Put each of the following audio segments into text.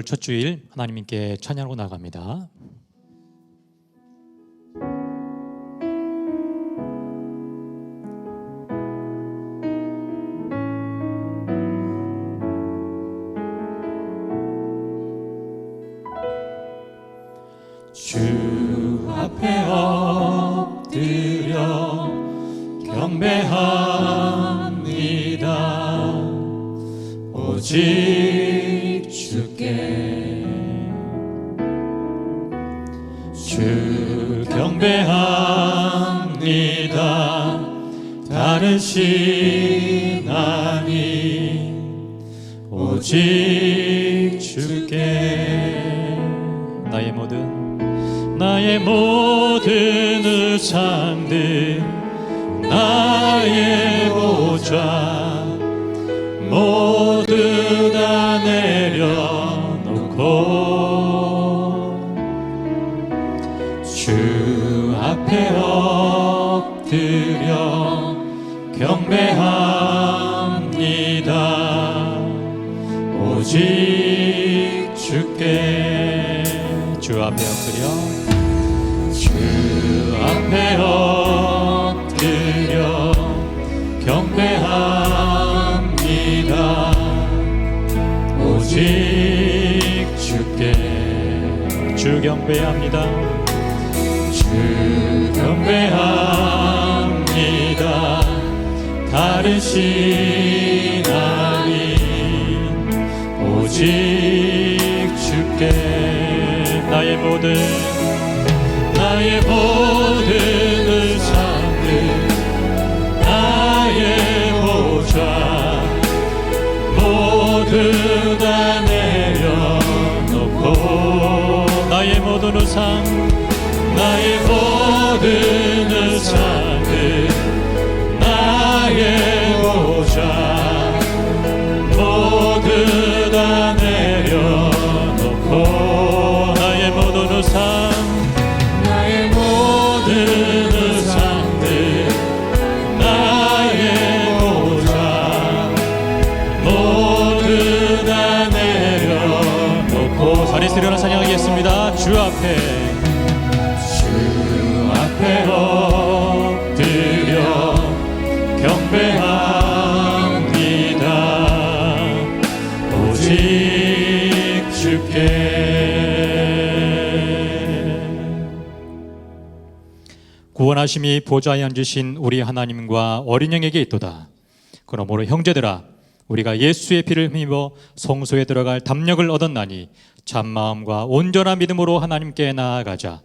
6월 첫 주일 하나님께 찬양하고 나갑니다. 주 앞에 엎드려 경배합니다. 오직 주께 주 경배합니다. 다른 신 아니 오직 주께 나의 모든 의상들 나의 보좌 모두 다 내려놓고 주 앞에 엎드려 경배합니다. 오직 주께 주 앞에 엎드려 주 앞에 엎드려 경배합니다. 오직 주께 주 경배합니다. 주 경배합니다. 다른 신 아닌 오직 주께 나의 모든 의상들 나의 보좌 모두 다 내려놓고 나의 모든 의상들 나의 보좌 모두 다 내려놓고 나의 모든 의상들 나의 보좌 모두 다 내려놓고 자리에서 일어나 찬양하겠습니다. 주 앞에 엎드려 경배합니다. 오직 주께 구원하심이 보좌에 앉으신 우리 하나님과 어린 양에게 있도다. 그러므로 형제들아 우리가 예수의 피를 힘입어 성소에 들어갈 담력을 얻었나니 참마음과 온전한 믿음으로 하나님께 나아가자.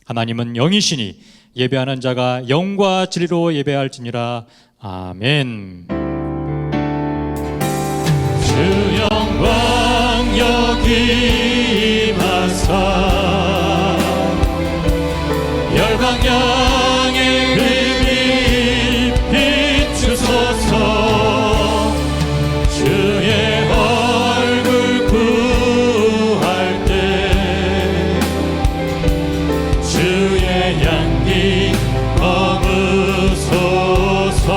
하나님은 영이시니 예배하는 자가 영과 진리로 예배할지니라. 아멘. 주 영광 여기 임하사 열방 양의 빛 비추소서. 주의 얼굴 구할 때 주의 향기 머무소서.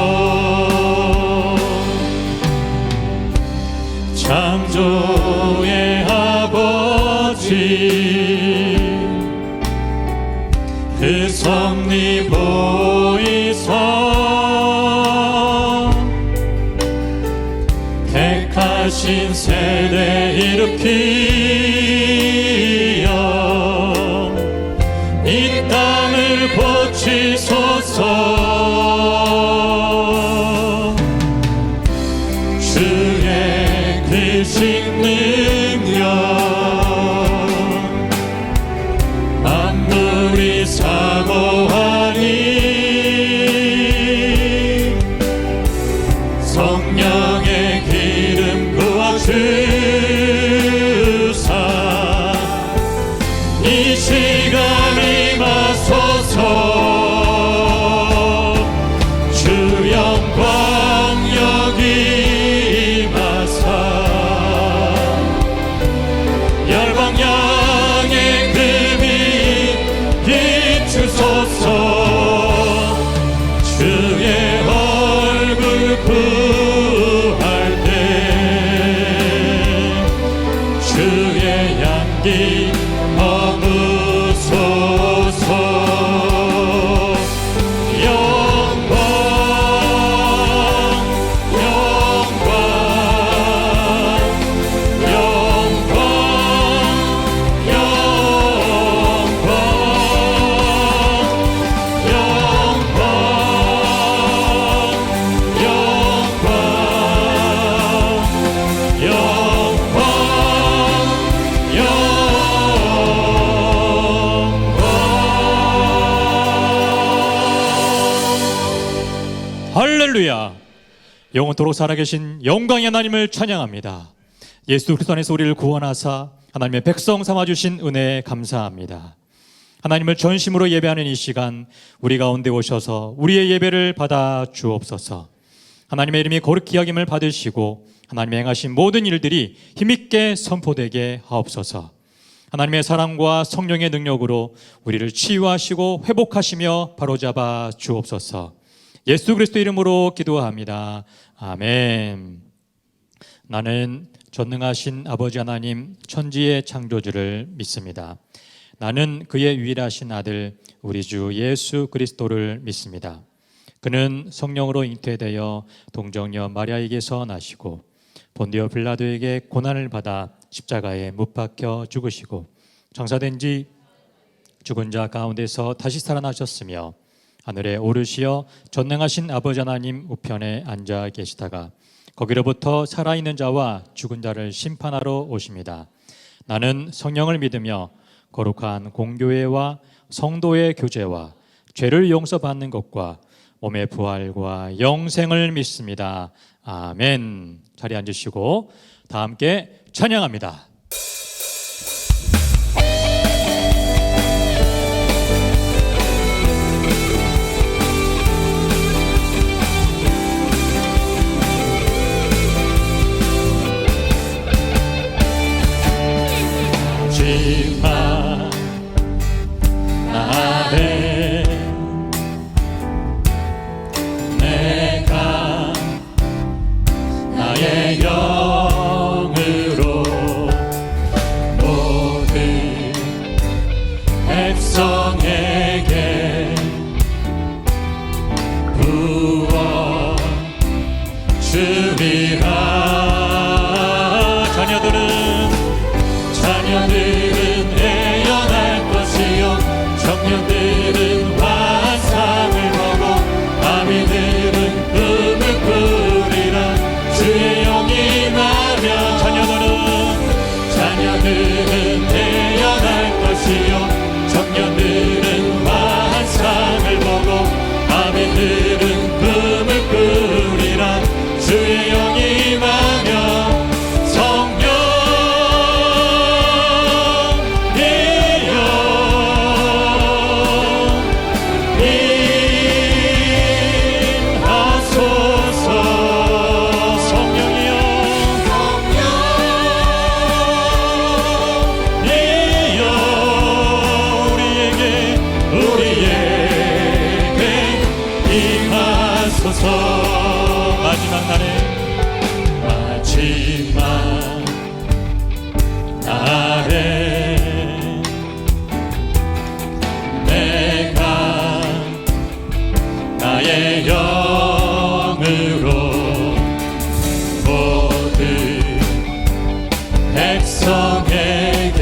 창조의 아버지 그 섭리 보이사 택하신 세대 일으키어 이 땅을 고치소서. 주의 크신 능력 만물이 사모하니 성령의 기름 부어주사 할렐루야. 영원토록 살아계신 영광의 하나님을 찬양합니다. 예수 그리스도 안에서 우리를 구원하사 하나님의 백성 삼아주신 은혜에 감사합니다. 하나님을 전심으로 예배하는 이 시간 우리 가운데 오셔서 우리의 예배를 받아 주옵소서. 하나님의 이름이 거룩히 여김을 받으시고 하나님의 행하신 모든 일들이 힘있게 선포되게 하옵소서. 하나님의 사랑과 성령의 능력으로 우리를 치유하시고 회복하시며 바로잡아 주옵소서. 예수 그리스도 이름으로 기도합니다. 아멘. 나는 전능하신 아버지 하나님 천지의 창조주를 믿습니다. 나는 그의 유일하신 아들 우리 주 예수 그리스도를 믿습니다. 그는 성령으로 잉태되어 동정녀 마리아에게서 나시고 본디오 빌라도에게 고난을 받아 십자가에 못 박혀 죽으시고 장사된 지 죽은 자 가운데서 다시 살아나셨으며 하늘에 오르시어 전능하신 아버지 하나님 우편에 앉아 계시다가 거기로부터 살아있는 자와 죽은 자를 심판하러 오십니다. 나는 성령을 믿으며 거룩한 공교회와 성도의 교제와 죄를 용서받는 것과 몸의 부활과 영생을 믿습니다. 아멘. 자리에 앉으시고 다 함께 찬양합니다. 나를 내가 나의 영으로 모든 백성에게 부어 주리라. 자녀들은 애연할 것이요 청년들은 환상을 보고 아비들은 꿈을 꾸리라. 주의 영이 임하며 자녀들은 애연할 것이요 청년들은 환상을 보고 아비들은 꿈을 꾸리라. 주의 영이 임하며 나의 영으로 모든 백성에게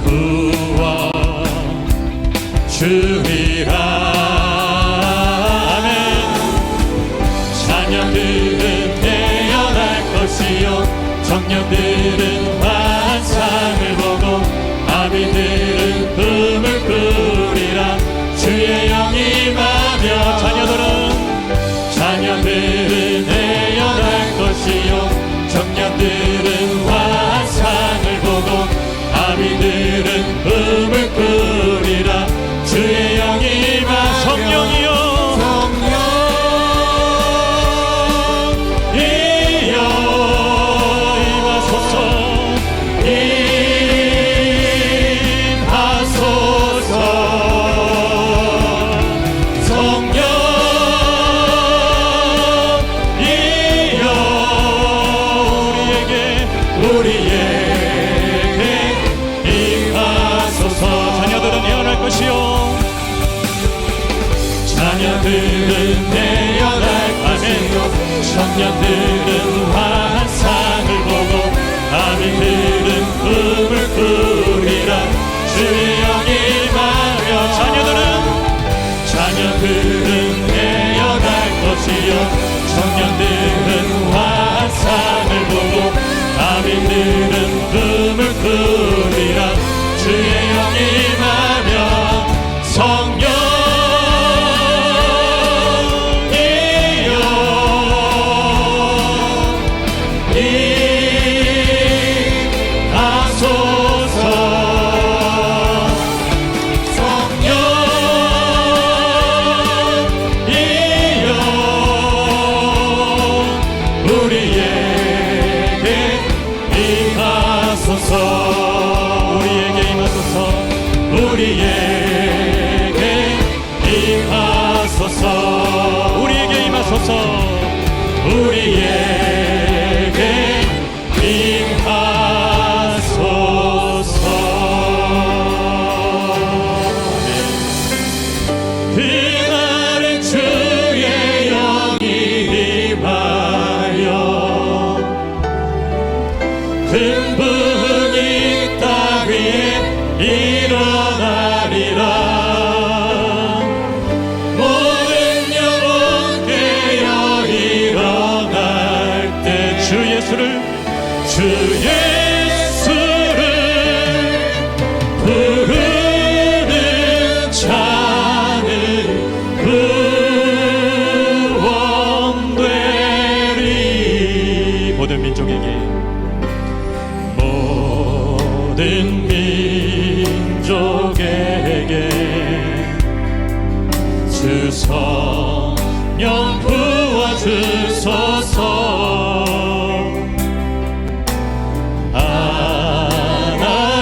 구원 주리라. 아멘. 자녀들은 태어날 것이요 청년들은 환상을 보고 아비들은 꿈을 꾸리라. 주의 영이 임하며 자녀들은 애연할 것이요 청년들은 환상을 보고 아비들은 꿈을 꾸리라. 주의 영이 임하며 성령이여 임하소서. 자녀들은 내어날 것이요 청년들은 환상을 보고 아비들은 꿈을 꾸리라. 주의 영이 임하며 자녀들은 내어날 것이요 청년들은 환상을 보고 아비들은 꿈을 꾸리라. 주의 영이 임하며 성령 임하소서. 우리에게 임하소서. 우리에게 임하소서. 그날은 주의 영이 임하여 든붕이 땅 위에 일어나리라. 모든 영혼 깨어 일어날 때 주 예수를 부르는 자는 구원되리. 모든 민족에게 주 성령 부어주소서.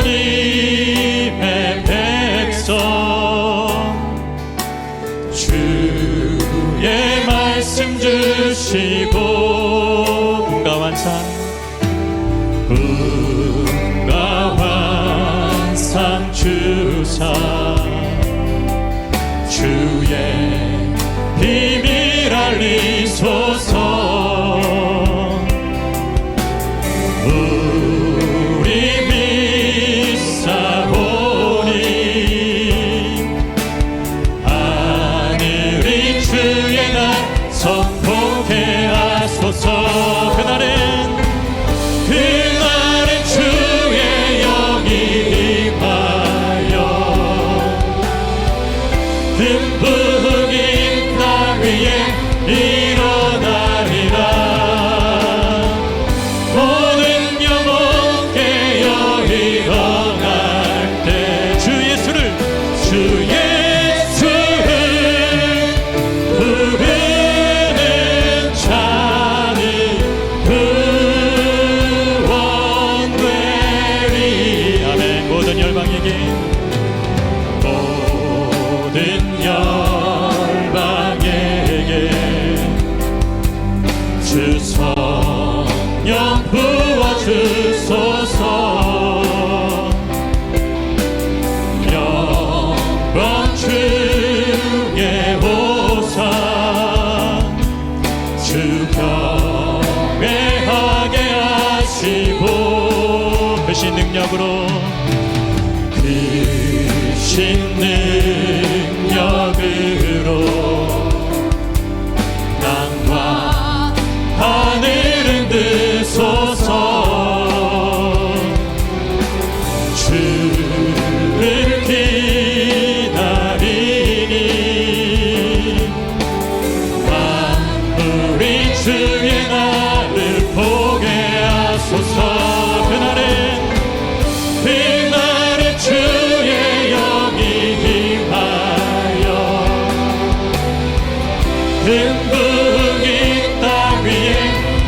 하나님의 백성 주의 말씀 주시고 은과 환상 주사 주의 비밀 알리소서. 우리 믿사오니 하늘이 주의 날 선포케 하소서. 그날은 주의 영이 임하여 든붕이 땅 위에 일어나리라. 모든 영혼 깨어 일어날 때 주 예수를 부르는 자는 구원되리. 아멘. 모든 열방에게 주 성령 부어주소서. 영광 주의 보사 주 경외하게 하시고 크신 능력으로 땅과 하늘은 드소서. 주를 기다리니 만물이 주의 날을 보게 하소서. 그날은 주의 영이 임하여 든붕이 땅 위에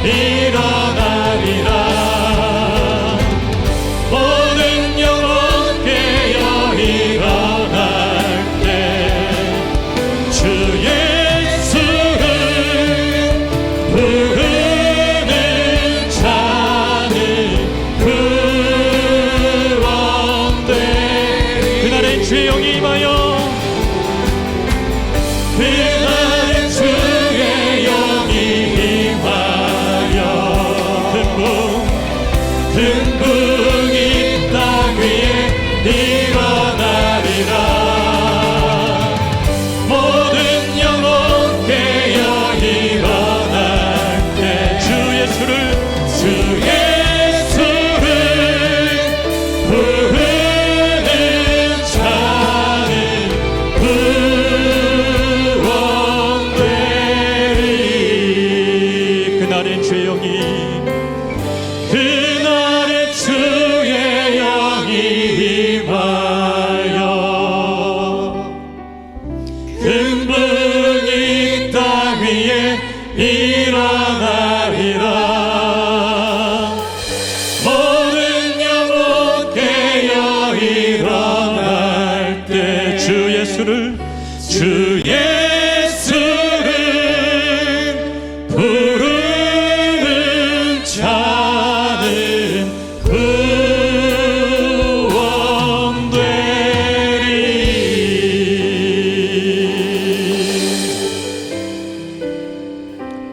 일어나리라. 모든 영혼 깨어 일어날 때 주 예수를 부르는 자는 구원되리. 그날엔 주의 영이 임하여 든붕이 땅 위에 일어나리라. 모든 영혼 깨어 일어날 때 주 예수를 부르는 자는 구원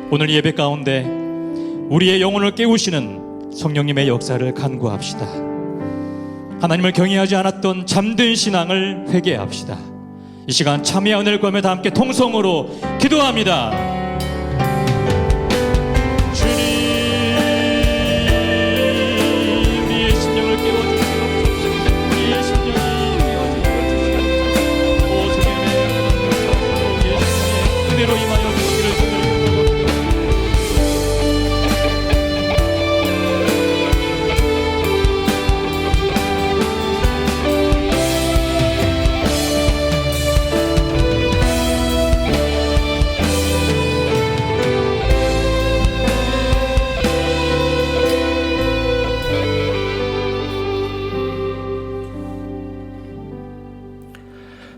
오늘 예배 가운데 우리의 영혼을 깨우시는 성령님의 역사를 간구합시다. 하나님을 경외하지 않았던 잠든 신앙을 회개합시다. 이 시간 참여 은혜를 구하며 다 함께 통성으로 기도합니다.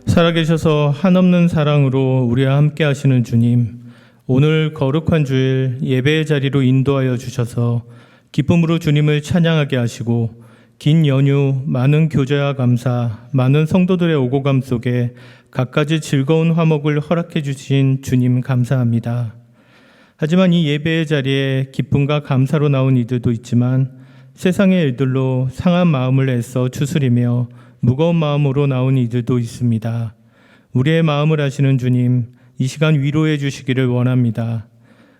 살아계셔서 한없는 사랑으로 우리와 함께 하시는 주님, 오늘 거룩한 주일 예배의 자리로 인도하여 주셔서 기쁨으로 주님을 찬양하게 하시고 긴 연휴 많은 교제와 감사, 많은 성도들의 오고감 속에 갖가지 즐거운 화목을 허락해 주신 주님 감사합니다. 하지만 이 예배의 자리에 기쁨과 감사로 나온 이들도 있지만 세상의 일들로 상한 마음을 애써 추스리며 무거운 마음으로 나온 이들도 있습니다. 우리의 마음을 아시는 주님, 이 시간 위로해 주시기를 원합니다.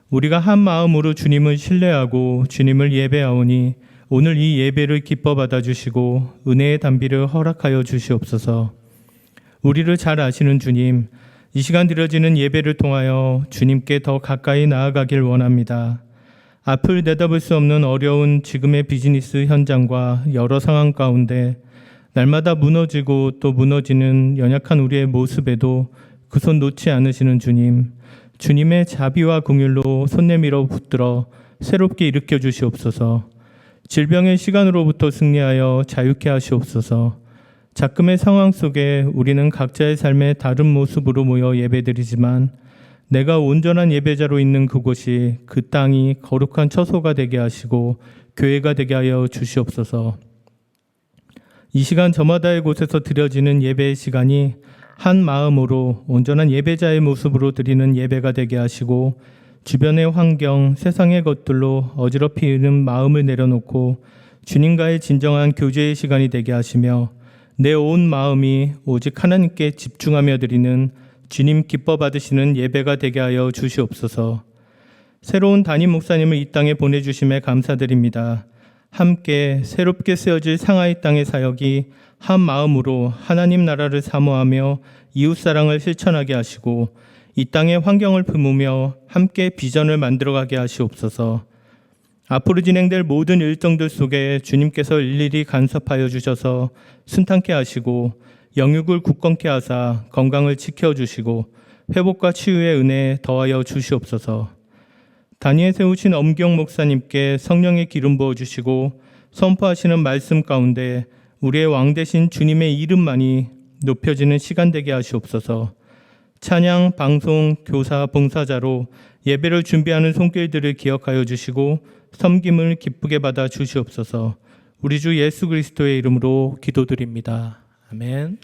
우리가 한 마음으로 주님을 신뢰하고 주님을 예배하오니 오늘 이 예배를 기뻐 받아주시고 은혜의 단비를 허락하여 주시옵소서. 우리를 잘 아시는 주님, 이 시간 드려지는 예배를 통하여 주님께 더 가까이 나아가길 원합니다. 앞을 내다볼 수 없는 어려운 지금의 비즈니스 현장과 여러 상황 가운데 날마다 무너지고 또 무너지는 연약한 우리의 모습에도 그 손 놓지 않으시는 주님, 주님의 자비와 긍휼로 손 내밀어 붙들어 새롭게 일으켜 주시옵소서. 질병의 시간으로부터 승리하여 자유케 하시옵소서. 작금의 상황 속에 우리는 각자의 삶의 다른 모습으로 모여 예배드리지만 내가 온전한 예배자로 있는 그곳이 그 땅이 거룩한 처소가 되게 하시고 교회가 되게 하여 주시옵소서. 이 시간 저마다의 곳에서 드려지는 예배의 시간이 한 마음으로 온전한 예배자의 모습으로 드리는 예배가 되게 하시고 주변의 환경, 세상의 것들로 어지럽히 이는 마음을 내려놓고 주님과의 진정한 교제의 시간이 되게 하시며 내 온 마음이 오직 하나님께 집중하며 드리는 주님 기뻐 받으시는 예배가 되게 하여 주시옵소서. 새로운 담임 목사님을 이 땅에 보내주심에 감사드립니다. 함께 새롭게 쓰여질 상하이 땅의 사역이 한 마음으로 하나님 나라를 사모하며 이웃사랑을 실천하게 하시고 이 땅의 환경을 품으며 함께 비전을 만들어가게 하시옵소서. 앞으로 진행될 모든 일정들 속에 주님께서 일일이 간섭하여 주셔서 순탄케 하시고 영육을 굳건케 하사 건강을 지켜주시고 회복과 치유의 은혜 더하여 주시옵소서. 단위에 세우신 엄경 목사님께 성령의 기름 부어주시고 선포하시는 말씀 가운데 우리의 왕 되신 주님의 이름만이 높여지는 시간 되게 하시옵소서. 찬양, 방송, 교사, 봉사자로 예배를 준비하는 손길들을 기억하여 주시고 섬김을 기쁘게 받아 주시옵소서. 우리 주 예수 그리스도의 이름으로 기도드립니다. 아멘.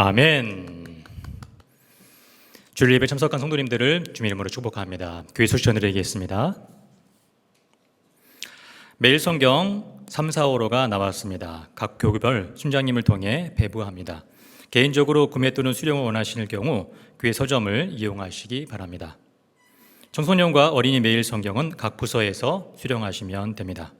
아멘. 주일 예배 참석한 성도님들을 주님 이름으로 축복합니다. 교회 소식 전해드리겠습니다. 매일 성경 3, 4호로가 나왔습니다. 각 교구별 순장님을 통해 배부합니다. 개인적으로 구매 또는 수령을 원하시는 경우 교회 서점을 이용하시기 바랍니다. 청소년과 어린이 매일 성경은 각 부서에서 수령하시면 됩니다.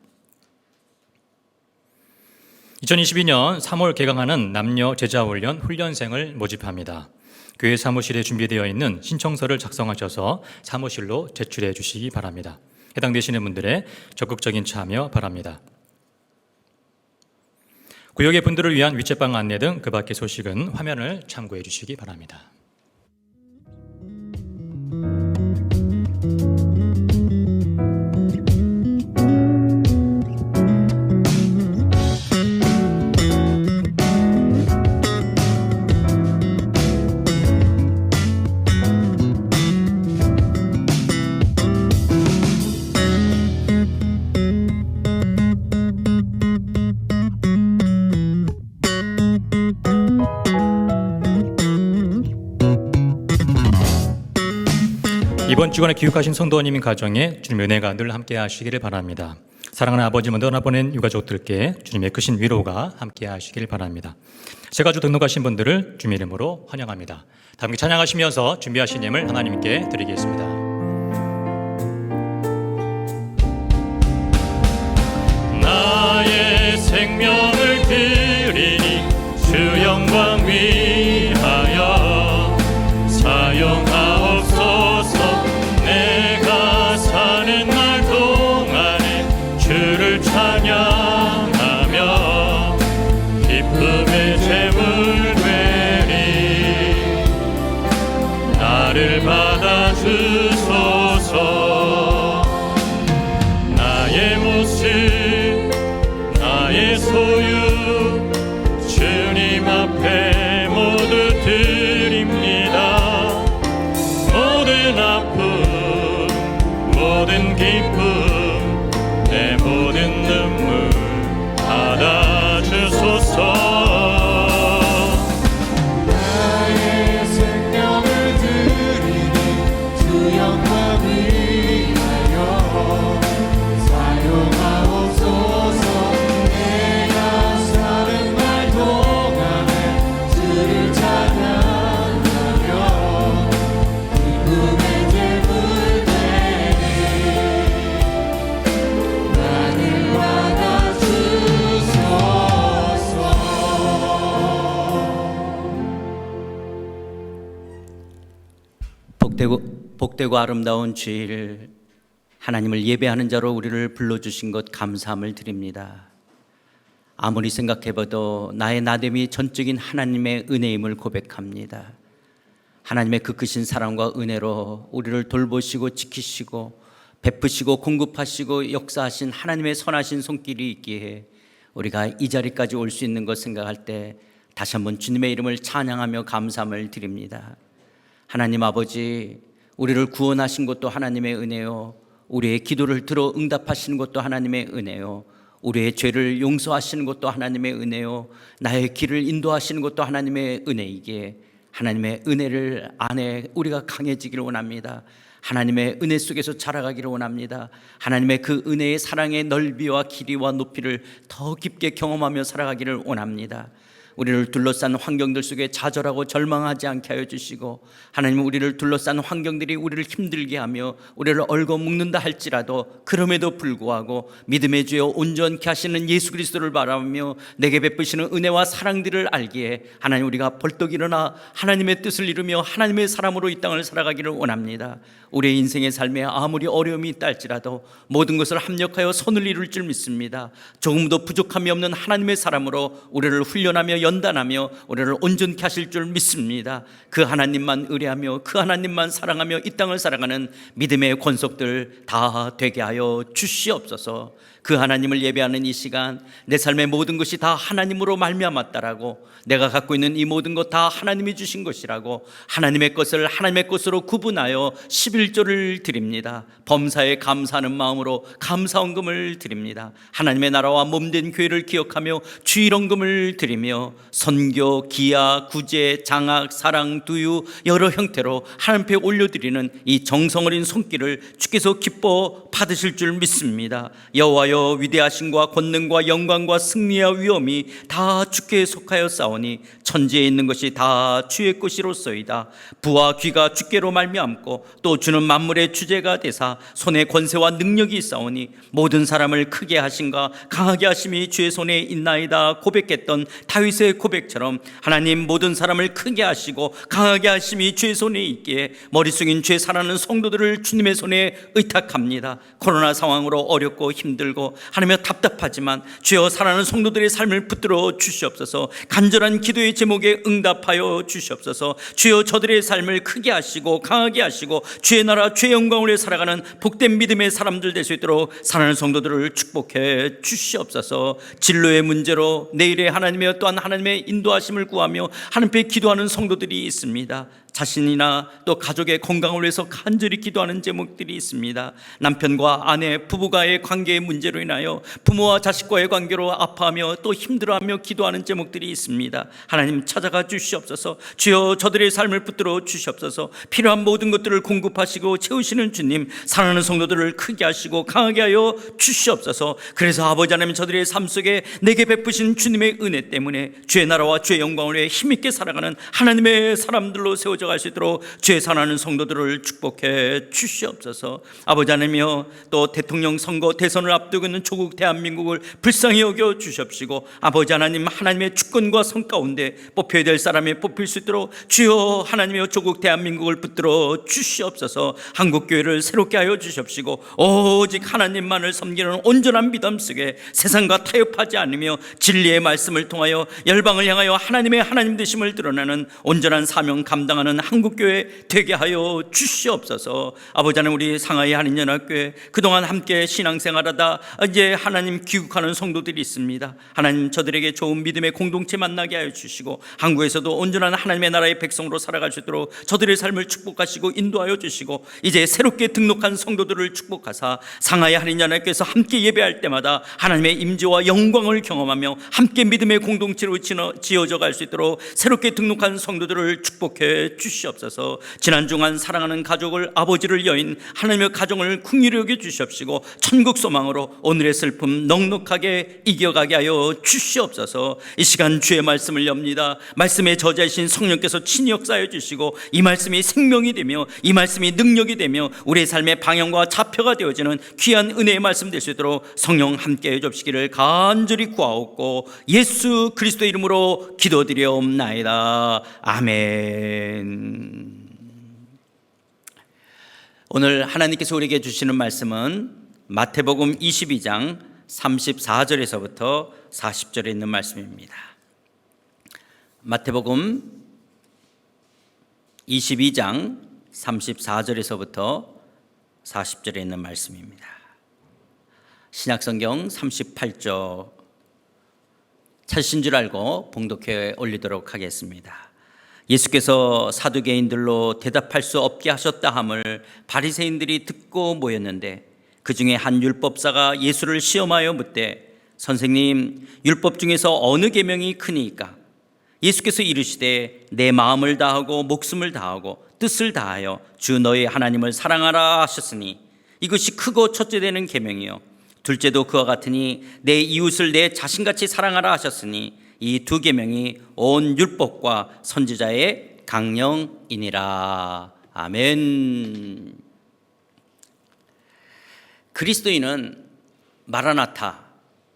2022년 3월 개강하는 남녀 제자훈련 훈련생을 모집합니다. 교회 사무실에 준비되어 있는 신청서를 작성하셔서 사무실로 제출해 주시기 바랍니다. 해당되시는 분들의 적극적인 참여 바랍니다. 구역의 분들을 위한 위챗방 안내 등 그 밖의 소식은 화면을 참고해 주시기 바랍니다. 이번 주간에 귀국하신 성도님인 가정에 주님의 은혜가 늘 함께 하시기를 바랍니다. 사랑하는 아버지 먼저 떠나보낸 유가족들께 주님의 크신 위로가 함께 하시길 바랍니다. 새가족 등록하신 분들을 주님 이름으로 환영합니다. 다 함께 찬양하시면서 준비하신 예물 하나님께 드리겠습니다. 나의 생명을 드리니 주 영광 위하여 사용하옵소서. 내가 사는 날 동안에 주를 찬양하며 기쁨의 제물 되리. 나를 받아주소서. 나의 모습 나의 소유 주님 앞에 모두 드립니다. 모든 아픔 모든 기쁨 내 모든 눈물 받아주소서. 나의 생명을 드리니 주 영광 위하여 사용하옵소서. 내가 사는 날 동안에 주를 찬양하며 기쁨의 제물 되리. 나를 받아주소서. 복되고 아름다운 주일, 하나님을 예배하는 자로 우리를 불러주신 것 감사함을 드립니다. 아무리 생각해봐도 나의 나됨이 전적인 하나님의 은혜임을 고백합니다. 하나님의 그 크신 사랑과 은혜로 우리를 돌보시고 지키시고 베푸시고 공급하시고 역사하신 하나님의 선하신 손길이 있기에 우리가 이 자리까지 올 수 있는 것 생각할 때 다시 한번 주님의 이름을 찬양하며 감사함을 드립니다. 하나님 아버지, 우리를 구원하신 것도 하나님의 은혜요, 우리의 기도를 들어 응답하시는 것도 하나님의 은혜요, 우리의 죄를 용서하시는 것도 하나님의 은혜요, 나의 길을 인도하시는 것도 하나님의 은혜이기에 하나님의 은혜를 안에 우리가 강해지기를 원합니다. 하나님의 은혜 속에서 자라가기를 원합니다. 하나님의 그 은혜의 사랑의 넓이와 길이와 높이를 더 깊게 경험하며 살아가기를 원합니다. 우리를 둘러싼 환경들 속에 좌절하고 절망하지 않게 하여 주시고, 하나님 우리를 둘러싼 환경들이 우리를 힘들게 하며 우리를 얽어먹는다 할지라도 그럼에도 불구하고 믿음의 주여 온전케 하시는 예수 그리스도를 바라보며 내게 베푸시는 은혜와 사랑들을 알기에 하나님 우리가 벌떡 일어나 하나님의 뜻을 이루며 하나님의 사람으로 이 땅을 살아가기를 원합니다. 우리의 인생의 삶에 아무리 어려움이 있다 할지라도 모든 것을 합력하여 선을 이룰 줄 믿습니다. 조금도 부족함이 없는 하나님의 사람으로 우리를 훈련하며 연단하며 우리를 온전케 하실 줄 믿습니다. 그 하나님만 의뢰하며 그 하나님만 사랑하며 이 땅을 살아가는 믿음의 권속들 다 되게 하여 주시옵소서. 그 하나님을 예배하는 이 시간, 내 삶의 모든 것이 다 하나님으로 말미암았다라고, 내가 갖고 있는 이 모든 것 다 하나님이 주신 것이라고 하나님의 것을 하나님의 것으로 구분하여 11조를 드립니다. 범사에 감사하는 마음으로 감사헌금을 드립니다. 하나님의 나라와 몸된 교회를 기억하며 주일헌금을 드리며 선교, 기아, 구제, 장학, 사랑, 두유 여러 형태로 하나님 앞에 올려드리는 이 정성 어린 손길을 주께서 기뻐 받으실 줄 믿습니다. 여호와여, 위대하심과 권능과 영광과 승리와 위엄이 다 주께 속하여 싸우니 천지에 있는 것이 다 주의 것이로소이다. 부와 귀가 주께로 말미암고 또 주는 만물의 주제가 되사 손에 권세와 능력이 있사오니 모든 사람을 크게 하신가 강하게 하심이 주의 손에 있나이다 고백했던 다윗의 고백처럼 하나님 모든 사람을 크게 하시고 강하게 하심이 주의 손에 있기에 머리 숙인 주의 사랑하는 성도들을 주님의 손에 의탁합니다. 코로나 상황으로 어렵고 힘들고 하나님여 답답하지만 주여 사랑하는 성도들의 삶을 붙들어 주시옵소서. 간절한 기도의 제목에 응답하여 주시옵소서. 주여 저들의 삶을 크게 하시고 강하게 하시고 주의 나라 주의 영광을 위해 살아가는 복된 믿음의 사람들 될 수 있도록 사랑하는 성도들을 축복해 주시옵소서. 진로의 문제로 내일의 하나님의 또한 하나님의 인도하심을 구하며 하나님께 기도하는 성도들이 있습니다. 자신이나 또 가족의 건강을 위해서 간절히 기도하는 제목들이 있습니다. 남편과 아내, 부부가의 관계의 문제로 인하여 부모와 자식과의 관계로 아파하며 또 힘들어하며 기도하는 제목들이 있습니다. 하나님 찾아가 주시옵소서. 주여 저들의 삶을 붙들어 주시옵소서. 필요한 모든 것들을 공급하시고 채우시는 주님, 사랑하는 성도들을 크게 하시고 강하게 하여 주시옵소서. 그래서 아버지 하나님 저들의 삶 속에 내게 베푸신 주님의 은혜 때문에 주의 나라와 주의 영광을 위해 힘있게 살아가는 하나님의 사람들로 세워져 갈 수 있도록 주의 사랑하는 성도들을 축복해 주시옵소서. 아버지 하나님이여, 또 대통령 선거 대선을 앞두고 있는 조국 대한민국을 불쌍히 여겨 주시옵시고 아버지 하나님, 하나님의 주권과 성 가운데 뽑혀야 될 사람이 뽑힐 수 있도록 주여 하나님이여 조국 대한민국을 붙들어 주시옵소서. 한국교회를 새롭게 하여 주시옵시고 오직 하나님만을 섬기는 온전한 믿음 속에 세상과 타협하지 않으며 진리의 말씀을 통하여 열방을 향하여 하나님의 하나님 되심을 드러내는 온전한 사명 감당하는 한국교회 되게 하여 주시옵소서. 아버지 하나님, 우리 상하이 한인연합교회 그동안 함께 신앙생활하다 이제 하나님 귀국하는 성도들이 있습니다. 하나님 저들에게 좋은 믿음의 공동체 만나게 하여 주시고 한국에서도 온전한 하나님의 나라의 백성으로 살아갈 수 있도록 저들의 삶을 축복하시고 인도하여 주시고 이제 새롭게 등록한 성도들을 축복하사 상하이 한인연합교회에서 함께 예배할 때마다 하나님의 임재와 영광을 경험하며 함께 믿음의 공동체로 지어져 갈 수 있도록 새롭게 등록한 성도들을 축복해 주시옵소서. 지난 중한 사랑하는 가족을, 아버지를 여인 하나님의 가정을 긍휼히 여겨 주시옵시고 천국 소망으로 오늘의 슬픔 넉넉하게 이겨가게 하여 주시옵소서. 이 시간 주의 말씀을 엽니다. 말씀의 저자이신 성령께서 친히 역사하여 주시고 이 말씀이 생명이 되며 이 말씀이 능력이 되며 우리의 삶의 방향과 좌표가 되어지는 귀한 은혜의 말씀 될 수 있도록 성령 함께 해 주시기를 간절히 구하옵고 예수 그리스도 이름으로 기도드리옵나이다. 아멘. 오늘 하나님께서 우리에게 주시는 말씀은 마태복음 22장 34절에서부터 40절에 있는 말씀입니다. 마태복음 22장 34절에서부터 40절에 있는 말씀입니다. 신약성경 38조 찾으신 줄 알고 봉독해 올리도록 하겠습니다. 예수께서 사두개인들로 대답할 수 없게 하셨다 함을 바리새인들이 듣고 모였는데 그 중에 한 율법사가 예수를 시험하여 묻되 선생님, 율법 중에서 어느 계명이 크니이까? 예수께서 이르시되 내 마음을 다하고 목숨을 다하고 뜻을 다하여 주 너의 하나님을 사랑하라 하셨으니 이것이 크고 첫째 되는 계명이요 둘째도 그와 같으니 내 이웃을 내 자신같이 사랑하라 하셨으니 이 두 계명이 온 율법과 선지자의 강령이니라. 아멘. 그리스도인은 마라나타,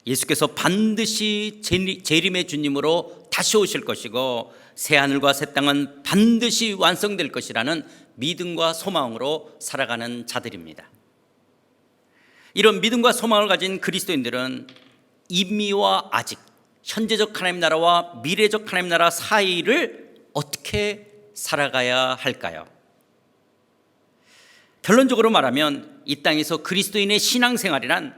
예수께서 반드시 재림의 주님으로 다시 오실 것이고 새하늘과 새 땅은 반드시 완성될 것이라는 믿음과 소망으로 살아가는 자들입니다. 이런 믿음과 소망을 가진 그리스도인들은 이미와 아직, 현재적 하나님 나라와 미래적 하나님 나라 사이를 어떻게 살아가야 할까요? 결론적으로 말하면 이 땅에서 그리스도인의 신앙생활이란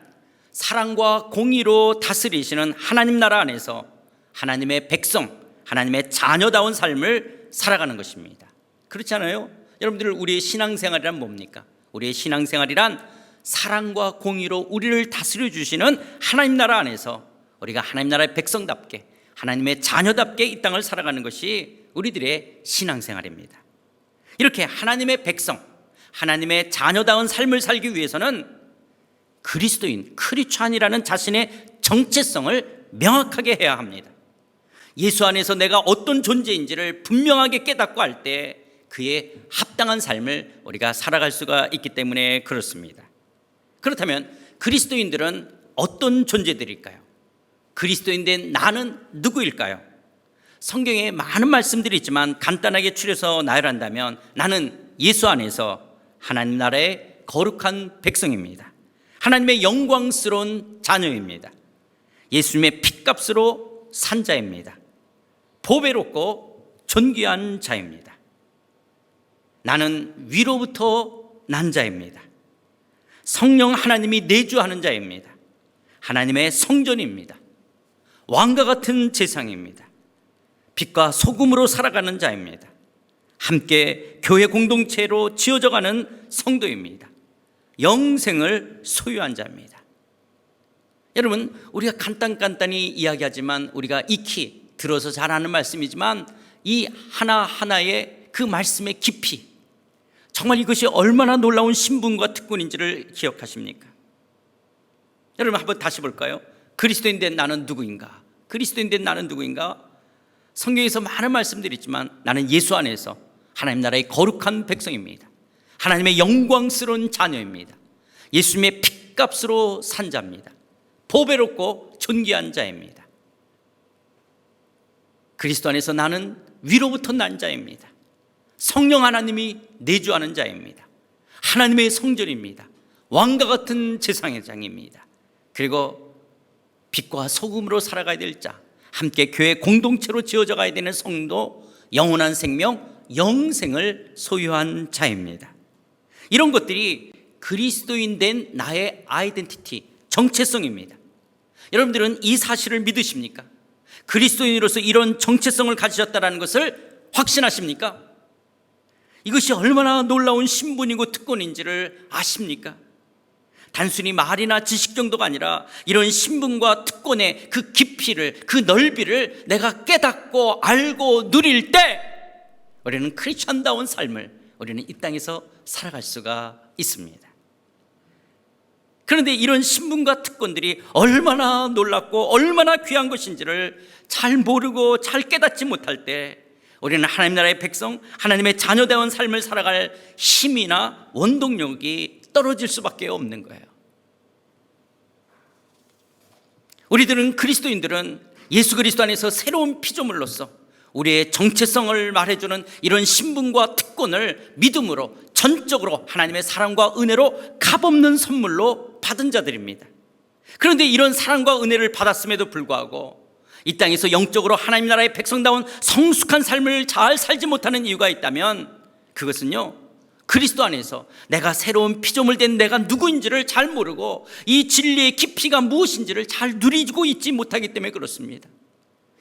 사랑과 공의로 다스리시는 하나님 나라 안에서 하나님의 백성, 하나님의 자녀다운 삶을 살아가는 것입니다. 그렇지 않아요? 여러분들, 우리의 신앙생활이란 뭡니까? 우리의 신앙생활이란 사랑과 공의로 우리를 다스려 주시는 하나님 나라 안에서 우리가 하나님 나라의 백성답게, 하나님의 자녀답게 이 땅을 살아가는 것이 우리들의 신앙생활입니다. 이렇게 하나님의 백성, 하나님의 자녀다운 삶을 살기 위해서는 그리스도인, 크리스찬이라는 자신의 정체성을 명확하게 해야 합니다. 예수 안에서 내가 어떤 존재인지를 분명하게 깨닫고 할 때 그의 합당한 삶을 우리가 살아갈 수가 있기 때문에 그렇습니다. 그렇다면 그리스도인들은 어떤 존재들일까요? 그리스도인된 나는 누구일까요? 성경에 많은 말씀들이 있지만 간단하게 추려서 나열한다면 나는 예수 안에서 하나님 나라의 거룩한 백성입니다. 하나님의 영광스러운 자녀입니다. 예수님의 핏값으로 산 자입니다. 보배롭고 존귀한 자입니다. 나는 위로부터 난 자입니다. 성령 하나님이 내주하는 자입니다. 하나님의 성전입니다. 왕과 같은 제상입니다. 빛과 소금으로 살아가는 자입니다. 함께 교회 공동체로 지어져가는 성도입니다. 영생을 소유한 자입니다. 여러분, 우리가 간단히 이야기하지만 우리가 익히 들어서 잘 아는 말씀이지만 이 하나하나의 그 말씀의 깊이, 정말 이것이 얼마나 놀라운 신분과 특권인지를 기억하십니까? 여러분, 한번 다시 볼까요? 그리스도인 된 나는 누구인가? 그리스도인 된 나는 누구인가? 성경에서 많은 말씀들이 있지만 나는 예수 안에서 하나님 나라의 거룩한 백성입니다. 하나님의 영광스러운 자녀입니다. 예수님의 핏값으로 산 자입니다. 보배롭고 존귀한 자입니다. 그리스도 안에서 나는 위로부터 난 자입니다. 성령 하나님이 내주하는 자입니다. 하나님의 성전입니다. 왕과 같은 제상의 장입니다. 그리고 빛과 소금으로 살아가야 될 자, 함께 교회 공동체로 지어져 가야 되는 성도, 영원한 생명, 영생을 소유한 자입니다. 이런 것들이 그리스도인 된 나의 아이덴티티, 정체성입니다. 여러분들은 이 사실을 믿으십니까? 그리스도인으로서 이런 정체성을 가지셨다는 것을 확신하십니까? 이것이 얼마나 놀라운 신분이고 특권인지를 아십니까? 단순히 말이나 지식 정도가 아니라 이런 신분과 특권의 그 깊이를, 그 넓이를 내가 깨닫고 알고 누릴 때 우리는 크리스천다운 삶을 우리는 이 땅에서 살아갈 수가 있습니다. 그런데 이런 신분과 특권들이 얼마나 놀랍고 얼마나 귀한 것인지를 잘 모르고 잘 깨닫지 못할 때 우리는 하나님 나라의 백성, 하나님의 자녀다운 삶을 살아갈 힘이나 원동력이 떨어질 수밖에 없는 거예요. 우리들은, 그리스도인들은 예수 그리스도 안에서 새로운 피조물로서 우리의 정체성을 말해주는 이런 신분과 특권을 믿음으로 전적으로 하나님의 사랑과 은혜로 값없는 선물로 받은 자들입니다. 그런데 이런 사랑과 은혜를 받았음에도 불구하고 이 땅에서 영적으로 하나님 나라의 백성다운 성숙한 삶을 잘 살지 못하는 이유가 있다면 그것은요, 그리스도 안에서 내가 새로운 피조물 된 내가 누구인지를 잘 모르고 이 진리의 깊이가 무엇인지를 잘 누리고 있지 못하기 때문에 그렇습니다.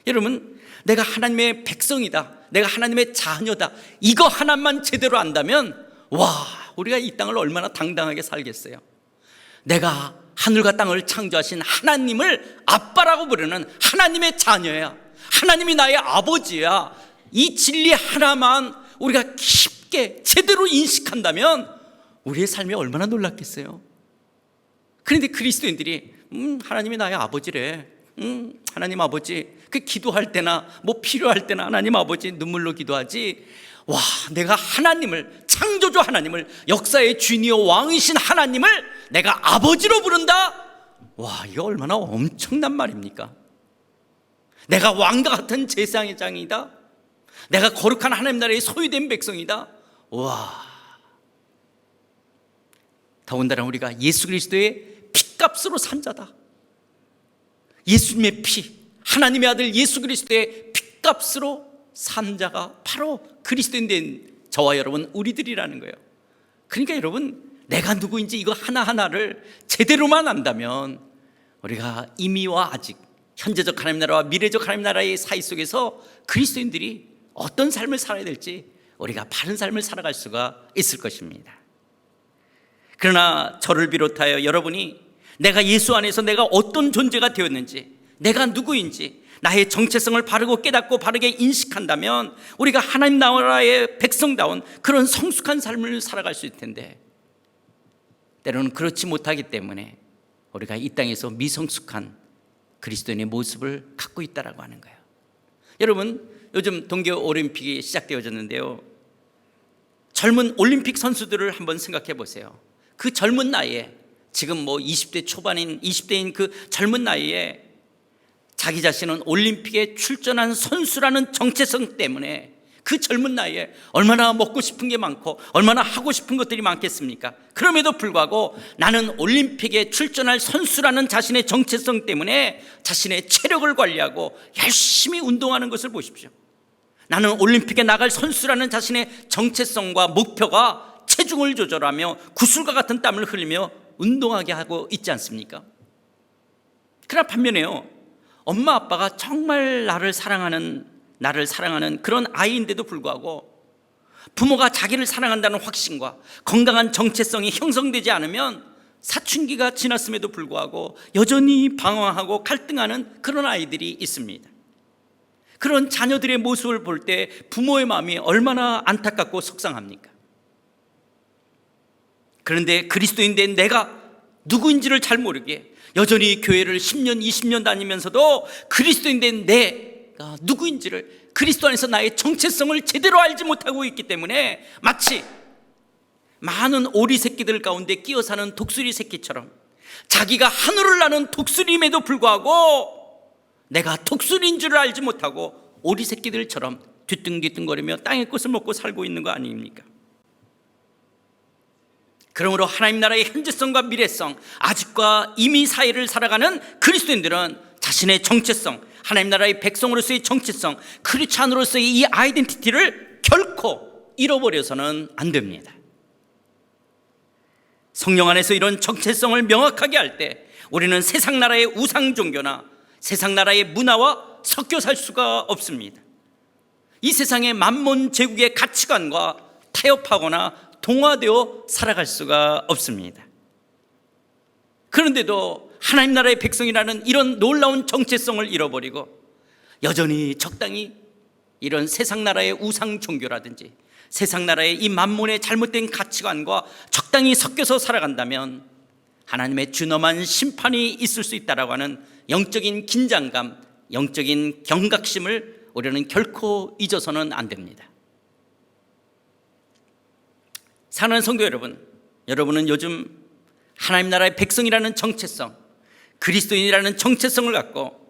여러분, 내가 하나님의 백성이다, 내가 하나님의 자녀다, 이거 하나만 제대로 안다면 와, 우리가 이 땅을 얼마나 당당하게 살겠어요. 내가 하늘과 땅을 창조하신 하나님을 아빠라고 부르는 하나님의 자녀야, 하나님이 나의 아버지야. 이 진리 하나만 우리가 깊게 제대로 인식한다면 우리의 삶이 얼마나 놀랍겠어요. 그런데 그리스도인들이 하나님이 나의 아버지래, 하나님 아버지, 그 기도할 때나 뭐 필요할 때나 하나님 아버지 눈물로 기도하지, 와, 내가 하나님을, 창조주 하나님을, 역사의 주인이요 왕이신 하나님을 내가 아버지로 부른다? 와, 이거 얼마나 엄청난 말입니까? 내가 왕과 같은 제사장의 장이다, 내가 거룩한 하나님 나라의 소유된 백성이다. 와, 더군다나 우리가 예수 그리스도의 핏값으로 산 자다. 예수님의 피, 하나님의 아들 예수 그리스도의 핏값으로 산 자가 바로 그리스도인 된 저와 여러분, 우리들이라는 거예요. 그러니까 여러분, 내가 누구인지 이거 하나하나를 제대로만 안다면 우리가 이미와 아직, 현재적 하나님 나라와 미래적 하나님 나라의 사이 속에서 그리스도인들이 어떤 삶을 살아야 될지 우리가 바른 삶을 살아갈 수가 있을 것입니다. 그러나 저를 비롯하여 여러분이 내가 예수 안에서 내가 어떤 존재가 되었는지, 내가 누구인지, 나의 정체성을 바르고 깨닫고 바르게 인식한다면 우리가 하나님 나라의 백성다운 그런 성숙한 삶을 살아갈 수 있을 텐데, 때로는 그렇지 못하기 때문에 우리가 이 땅에서 미성숙한 그리스도인의 모습을 갖고 있다라고 하는 거예요. 여러분, 요즘 동계올림픽이 시작되어졌는데요, 젊은 올림픽 선수들을 한번 생각해 보세요. 그 젊은 나이에, 지금 20대 초반인 20대인 그 젊은 나이에 자기 자신은 올림픽에 출전한 선수라는 정체성 때문에 그 젊은 나이에 얼마나 먹고 싶은 게 많고 얼마나 하고 싶은 것들이 많겠습니까? 그럼에도 불구하고 나는 올림픽에 출전할 선수라는 자신의 정체성 때문에 자신의 체력을 관리하고 열심히 운동하는 것을 보십시오. 나는 올림픽에 나갈 선수라는 자신의 정체성과 목표가 체중을 조절하며 구슬과 같은 땀을 흘리며 운동하게 하고 있지 않습니까? 그러나 반면에요, 엄마 아빠가 정말 나를 사랑하는 그런 아이인데도 불구하고 부모가 자기를 사랑한다는 확신과 건강한 정체성이 형성되지 않으면 사춘기가 지났음에도 불구하고 여전히 방황하고 갈등하는 그런 아이들이 있습니다. 그런 자녀들의 모습을 볼 때 부모의 마음이 얼마나 안타깝고 속상합니까? 그런데 그리스도인 된 내가 누구인지를 잘 모르게 여전히 교회를 10년, 20년 다니면서도 그리스도인 된 내가 누구인지를, 그리스도 안에서 나의 정체성을 제대로 알지 못하고 있기 때문에 마치 많은 오리 새끼들 가운데 끼어 사는 독수리 새끼처럼 자기가 하늘을 나는 독수리임에도 불구하고 내가 독수리인 줄을 알지 못하고 오리 새끼들처럼 뒤뚱뒤뚱거리며 땅의 꽃을 먹고 살고 있는 거 아닙니까? 그러므로 하나님 나라의 현재성과 미래성, 아직과 이미 사이를 살아가는 그리스도인들은 자신의 정체성, 하나님 나라의 백성으로서의 정체성, 크리스찬으로서의 이 아이덴티티를 결코 잃어버려서는 안 됩니다. 성령 안에서 이런 정체성을 명확하게 할 때 우리는 세상 나라의 우상 종교나 세상 나라의 문화와 섞여 살 수가 없습니다. 이 세상의 만몬 제국의 가치관과 타협하거나 동화되어 살아갈 수가 없습니다. 그런데도 하나님 나라의 백성이라는 이런 놀라운 정체성을 잃어버리고 여전히 적당히 이런 세상 나라의 우상 종교라든지 세상 나라의 이 만몬의 잘못된 가치관과 적당히 섞여서 살아간다면 하나님의 준엄한 심판이 있을 수 있다라고 하는 영적인 긴장감, 영적인 경각심을 우리는 결코 잊어서는 안 됩니다. 사랑하는 성도 여러분, 여러분은 요즘 하나님 나라의 백성이라는 정체성, 그리스도인이라는 정체성을 갖고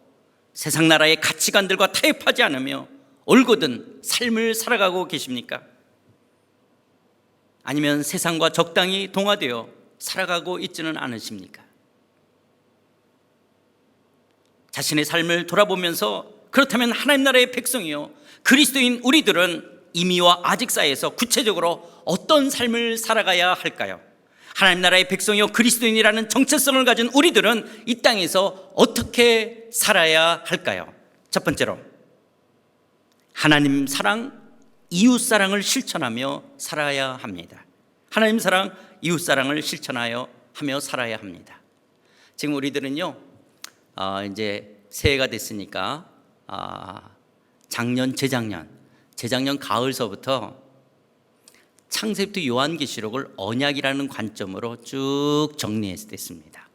세상 나라의 가치관들과 타협하지 않으며 올곧은 삶을 살아가고 계십니까? 아니면 세상과 적당히 동화되어 살아가고 있지는 않으십니까? 자신의 삶을 돌아보면서 그렇다면 하나님 나라의 백성이요, 그리스도인 우리들은 이미와 아직 사이에서 구체적으로 어떤 삶을 살아가야 할까요? 하나님 나라의 백성이요 그리스도인이라는 정체성을 가진 우리들은 이 땅에서 어떻게 살아야 할까요? 첫 번째로 하나님 사랑, 이웃 사랑을 실천하며 살아야 합니다. 하나님 사랑, 이웃 사랑을 실천하여 하며 살아야 합니다. 지금 우리들은요, 이제 새해가 됐으니까 재작년 가을서부터 창세기부터 요한계시록을 언약이라는 관점으로 쭉 정리했습니다.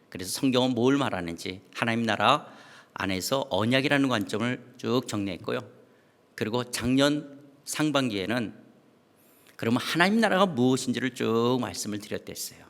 그래서 성경은 뭘 말하는지 하나님 나라 안에서 언약이라는 관점을 쭉 정리했고요. 그리고 작년 상반기에는 그러면 하나님 나라가 무엇인지를 쭉 말씀을 드렸댔어요.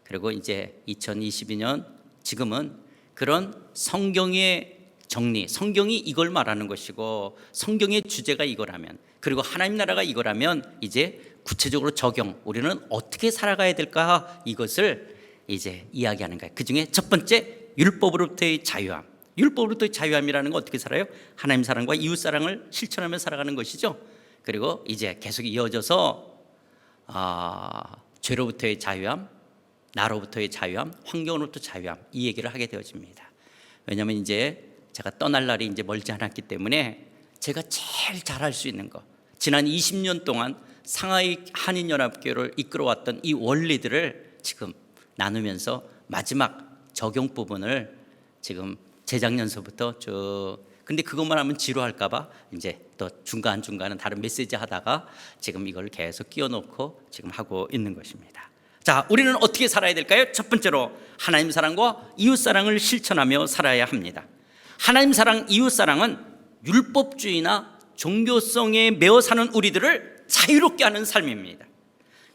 그리고 이제 2022년 지금은 그런 성경의 정리, 성경이 이걸 말하는 것이고 성경의 주제가 이거라면, 그리고 하나님 나라가 이거라면 이제 구체적으로 적용, 우리는 어떻게 살아가야 될까, 이것을 이제 이야기하는 거예요. 그 중에 첫 번째, 율법으로부터의 자유함. 율법으로부터의 자유함이라는 건 어떻게 살아요? 하나님 사랑과 이웃 사랑을 실천하며 살아가는 것이죠. 그리고 이제 계속 이어져서 죄로부터의 자유함, 나로부터의 자유함, 환경으로부터 자유함, 이 얘기를 하게 되어집니다. 왜냐하면 이제 제가 떠날 날이 이제 멀지 않았기 때문에 제가 제일 잘할 수 있는 거, 지난 20년 동안 상하이 한인연합교회를 이끌어왔던 이 원리들을 지금 나누면서 마지막 적용 부분을 지금 재작년서부터 근데 그것만 하면 지루할까봐 이제 또 중간중간은 다른 메시지 하다가 지금 이걸 계속 끼워놓고 지금 하고 있는 것입니다. 자, 우리는 어떻게 살아야 될까요? 첫 번째로 하나님 사랑과 이웃 사랑을 실천하며 살아야 합니다. 하나님 사랑, 이웃 사랑은 율법주의나 종교성에 매어 사는 우리들을 자유롭게 하는 삶입니다.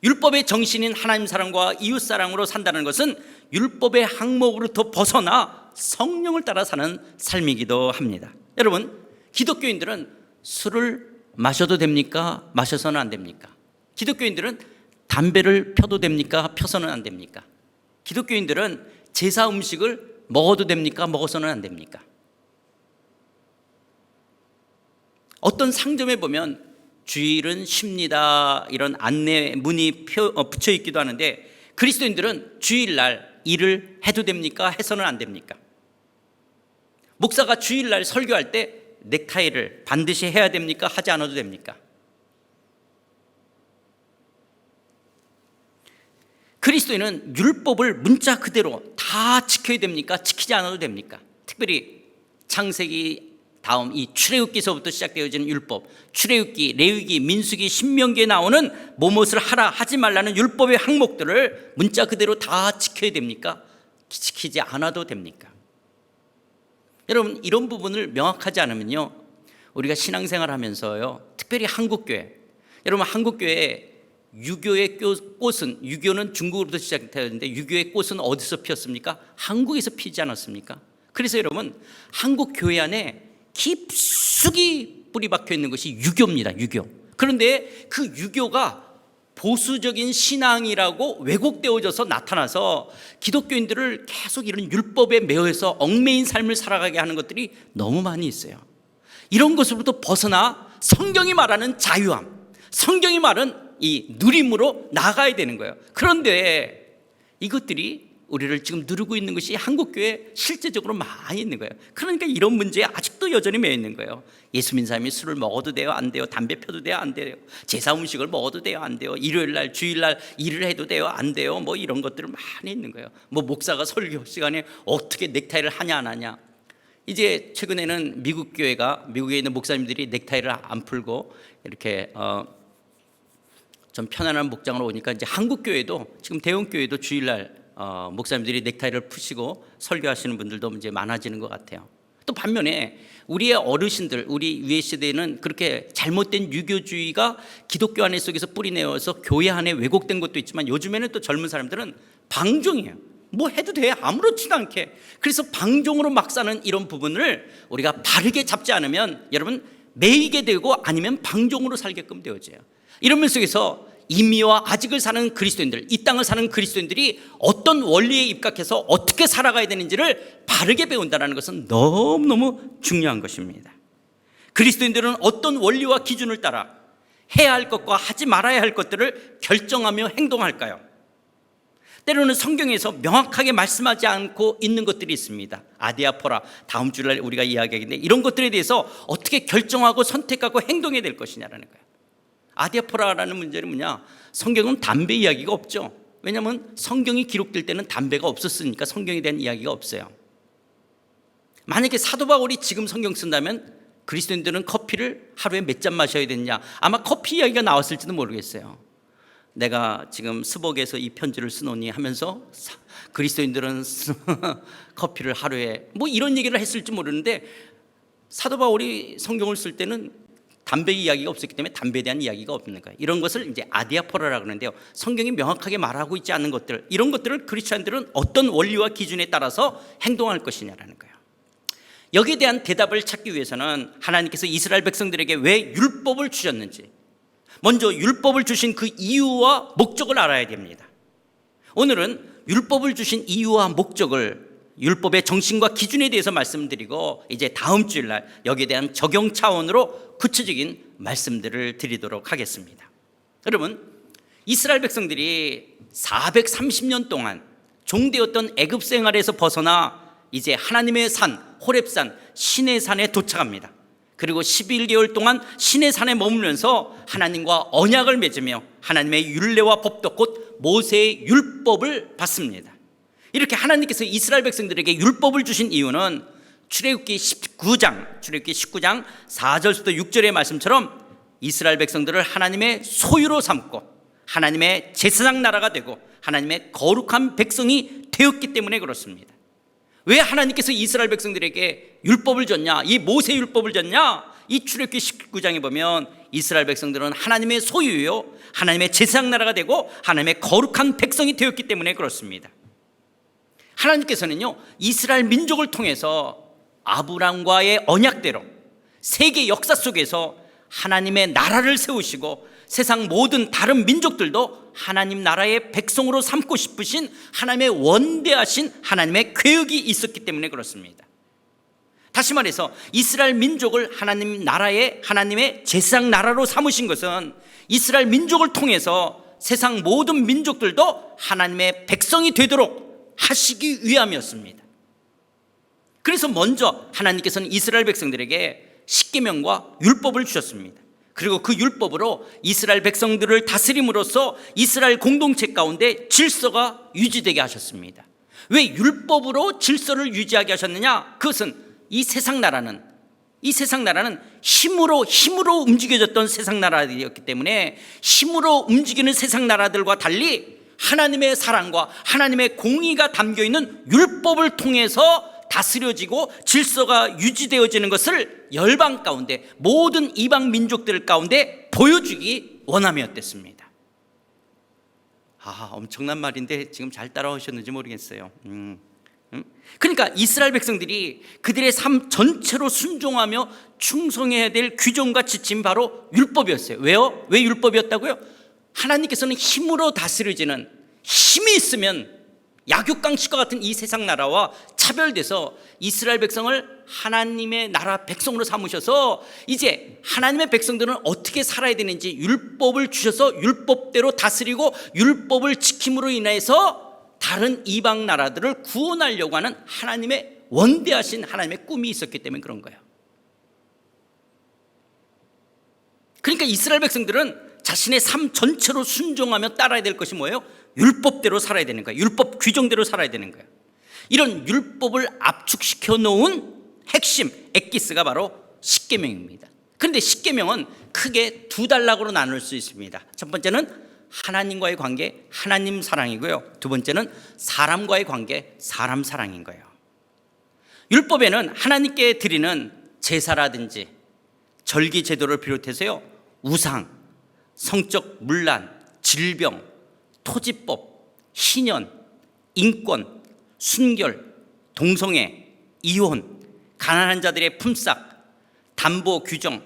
율법의 정신인 하나님 사랑과 이웃 사랑으로 산다는 것은 율법의 항목으로부터 벗어나 성령을 따라 사는 삶이기도 합니다. 여러분, 기독교인들은 술을 마셔도 됩니까? 마셔서는 안 됩니까? 기독교인들은 담배를 펴도 됩니까? 펴서는 안 됩니까? 기독교인들은 제사 음식을 먹어도 됩니까? 먹어서는 안 됩니까? 어떤 상점에 보면 주일은 쉽니다 이런 안내문이 붙여 있기도 하는데, 그리스도인들은 주일날 일을 해도 됩니까? 해서는 안 됩니까? 목사가 주일날 설교할 때 넥타이를 반드시 해야 됩니까? 하지 않아도 됩니까? 그리스도인은 율법을 문자 그대로 다 지켜야 됩니까? 지키지 않아도 됩니까? 특별히 창세기 다음 이 출애굽기서부터 시작되어지는 율법, 출애굽기, 레위기, 민수기, 신명기에 나오는 무엇을 하라 하지 말라는 율법의 항목들을 문자 그대로 다 지켜야 됩니까? 지키지 않아도 됩니까? 여러분, 이런 부분을 명확하지 않으면요, 우리가 신앙생활 하면서요, 특별히 한국교회, 여러분 한국교회 유교의 꽃은, 유교는 중국으로부터 시작되었는데 유교의 꽃은 어디서 피었습니까? 한국에서 피지 않았습니까? 그래서 여러분, 한국 교회 안에 깊숙이 뿌리 박혀 있는 것이 유교입니다. 유교. 그런데 그 유교가 보수적인 신앙이라고 왜곡되어져서 나타나서 기독교인들을 계속 이런 율법에 매여서 얽매인 삶을 살아가게 하는 것들이 너무 많이 있어요. 이런 것으로부터 벗어나 성경이 말하는 자유함, 성경이 말하는 이 누림으로 나가야 되는 거예요. 그런데 이것들이 우리를 지금 누르고 있는 것이 한국교회에 실제적으로 많이 있는 거예요. 그러니까 이런 문제에 아직도 여전히 매여 있는 거예요. 예수 믿는 사람이 술을 먹어도 돼요? 안 돼요? 담배 펴도 돼요? 안 돼요? 제사 음식을 먹어도 돼요? 안 돼요? 일요일날, 주일날 일을 해도 돼요? 안 돼요? 뭐 이런 것들 많이 있는 거예요. 뭐 목사가 설교 시간에 어떻게 넥타이를 하냐 안 하냐. 이제 최근에는 미국 교회가, 미국에 있는 목사님들이 넥타이를 안 풀고 이렇게 좀 편안한 복장으로 오니까 이제 한국 교회도, 지금 대형 교회도 주일날 목사님들이 넥타이를 푸시고 설교하시는 분들도 이제 많아지는 것 같아요. 또 반면에 우리의 어르신들, 우리 위의 세대는 그렇게 잘못된 유교주의가 기독교 안에 속에서 뿌리내어서 교회 안에 왜곡된 것도 있지만, 요즘에는 또 젊은 사람들은 방종이에요. 뭐 해도 돼, 아무렇지도 않게. 그래서 방종으로 막 사는 이런 부분을 우리가 바르게 잡지 않으면 여러분 매이게 되고 아니면 방종으로 살게끔 되어져요. 이런 면 속에서 임의와 아직을 사는 그리스도인들, 이 땅을 사는 그리스도인들이 어떤 원리에 입각해서 어떻게 살아가야 되는지를 바르게 배운다는 것은 너무너무 중요한 것입니다. 그리스도인들은 어떤 원리와 기준을 따라 해야 할 것과 하지 말아야 할 것들을 결정하며 행동할까요? 때로는 성경에서 명확하게 말씀하지 않고 있는 것들이 있습니다. 아디아포라, 다음 주일날 우리가 이야기하겠는데, 이런 것들에 대해서 어떻게 결정하고 선택하고 행동해야 될 것이냐라는 거예요. 아디아포라라는 문제는 뭐냐? 성경은 담배 이야기가 없죠. 왜냐하면 성경이 기록될 때는 담배가 없었으니까 성경에 대한 이야기가 없어요. 만약에 사도 바울이 지금 성경 쓴다면 그리스도인들은 커피를 하루에 몇 잔 마셔야 되느냐, 아마 커피 이야기가 나왔을지도 모르겠어요. 내가 지금 스벅에서 이 편지를 쓰노니 하면서 그리스도인들은 커피를 하루에 뭐 이런 얘기를 했을지 모르는데, 사도 바울이 성경을 쓸 때는 담배 이야기가 없었기 때문에 담배에 대한 이야기가 없는 거예요. 이런 것을 이제 아디아포라라고 하는데요, 성경이 명확하게 말하고 있지 않은 것들, 이런 것들을 크리스찬들은 어떤 원리와 기준에 따라서 행동할 것이냐라는 거예요. 여기에 대한 대답을 찾기 위해서는 하나님께서 이스라엘 백성들에게 왜 율법을 주셨는지, 먼저 율법을 주신 그 이유와 목적을 알아야 됩니다. 오늘은 율법을 주신 이유와 목적을, 율법의 정신과 기준에 대해서 말씀드리고, 이제 다음 주일날 여기에 대한 적용 차원으로 구체적인 말씀들을 드리도록 하겠습니다. 여러분, 이스라엘 백성들이 430년 동안 종되었던 애굽 생활에서 벗어나 이제 하나님의 산 호렙산 시내산에 도착합니다. 그리고 11개월 동안 시내산에 머물면서 하나님과 언약을 맺으며 하나님의 율례와 법도 곧 모세의 율법을 받습니다. 이렇게 하나님께서 이스라엘 백성들에게 율법을 주신 이유는 출애굽기 19장 4절부터 6절의 말씀처럼 이스라엘 백성들을 하나님의 소유로 삼고 하나님의 제사장 나라가 되고 하나님의 거룩한 백성이 되었기 때문에 그렇습니다. 왜 하나님께서 이스라엘 백성들에게 율법을 줬냐? 이 모세 율법을 줬냐? 이 출애굽기 19장에 보면 이스라엘 백성들은 하나님의 소유요 하나님의 제사장 나라가 되고 하나님의 거룩한 백성이 되었기 때문에 그렇습니다. 하나님께서는요 이스라엘 민족을 통해서 아브람과의 언약대로 세계 역사 속에서 하나님의 나라를 세우시고 세상 모든 다른 민족들도 하나님 나라의 백성으로 삼고 싶으신 하나님의 원대하신 하나님의 계획이 있었기 때문에 그렇습니다. 다시 말해서 이스라엘 민족을 하나님 나라의 하나님의 제사장 나라로 삼으신 것은 이스라엘 민족을 통해서 세상 모든 민족들도 하나님의 백성이 되도록 하시기 위함이었습니다. 그래서 먼저 하나님께서는 이스라엘 백성들에게 십계명과 율법을 주셨습니다. 그리고 그 율법으로 이스라엘 백성들을 다스림으로써 이스라엘 공동체 가운데 질서가 유지되게 하셨습니다. 왜 율법으로 질서를 유지하게 하셨느냐? 그것은 이 세상 나라는 힘으로 움직여졌던 세상 나라들이었기 때문에 힘으로 움직이는 세상 나라들과 달리 하나님의 사랑과 하나님의 공의가 담겨있는 율법을 통해서 다스려지고 질서가 유지되어지는 것을 열방 가운데 모든 이방 민족들 가운데 보여주기 원함이었댔습니다. 엄청난 말인데 지금 잘 따라오셨는지 모르겠어요. 그러니까 이스라엘 백성들이 그들의 삶 전체로 순종하며 충성해야 될 규정과 지침 바로 율법이었어요. 왜요? 왜 율법이었다고요? 하나님께서는 힘으로 다스려지는 힘이 있으면 약육강식과 같은 이 세상 나라와 차별돼서 이스라엘 백성을 하나님의 나라 백성으로 삼으셔서 이제 하나님의 백성들은 어떻게 살아야 되는지 율법을 주셔서 율법대로 다스리고 율법을 지킴으로 인해서 다른 이방 나라들을 구원하려고 하는 하나님의 원대하신 하나님의 꿈이 있었기 때문에 그런 거예요. 그러니까 이스라엘 백성들은 자신의 삶 전체로 순종하며 따라야 될 것이 뭐예요? 율법대로 살아야 되는 거예요. 율법 규정대로 살아야 되는 거예요. 이런 율법을 압축시켜 놓은 핵심 엑기스가 바로 십계명입니다. 그런데 십계명은 크게 두 단락으로 나눌 수 있습니다. 첫 번째는 하나님과의 관계, 하나님 사랑이고요. 두 번째는 사람과의 관계, 사람 사랑인 거예요. 율법에는 하나님께 드리는 제사라든지 절기 제도를 비롯해서요, 우상, 성적 문란, 질병, 토지법, 희년, 인권, 순결, 동성애, 이혼, 가난한 자들의 품삯, 담보 규정,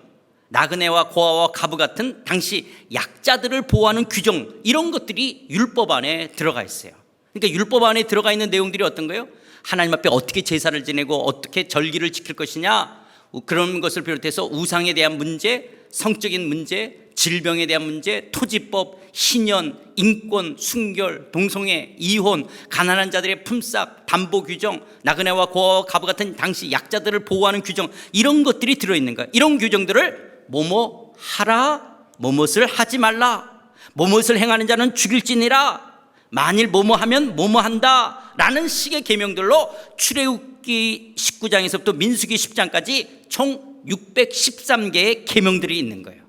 나그네와 고아와 가부 같은 당시 약자들을 보호하는 규정, 이런 것들이 율법 안에 들어가 있어요. 그러니까 율법 안에 들어가 있는 내용들이 어떤 거예요? 하나님 앞에 어떻게 제사를 지내고 어떻게 절기를 지킬 것이냐, 그런 것을 비롯해서 우상에 대한 문제, 성적인 문제, 질병에 대한 문제, 토지법, 희년, 인권, 순결, 동성애, 이혼, 가난한 자들의 품삯, 담보 규정, 나그네와 고아와 가부 같은 당시 약자들을 보호하는 규정, 이런 것들이 들어있는 거예요. 이런 규정들을 뭐뭐 하라, 뭐뭇을 하지 말라, 뭐뭇을 행하는 자는 죽일지니라, 만일 뭐뭐 하면 뭐뭐 한다 라는 식의 계명들로 출애굽기 19장에서부터 민수기 10장까지 총 613개의 계명들이 있는 거예요.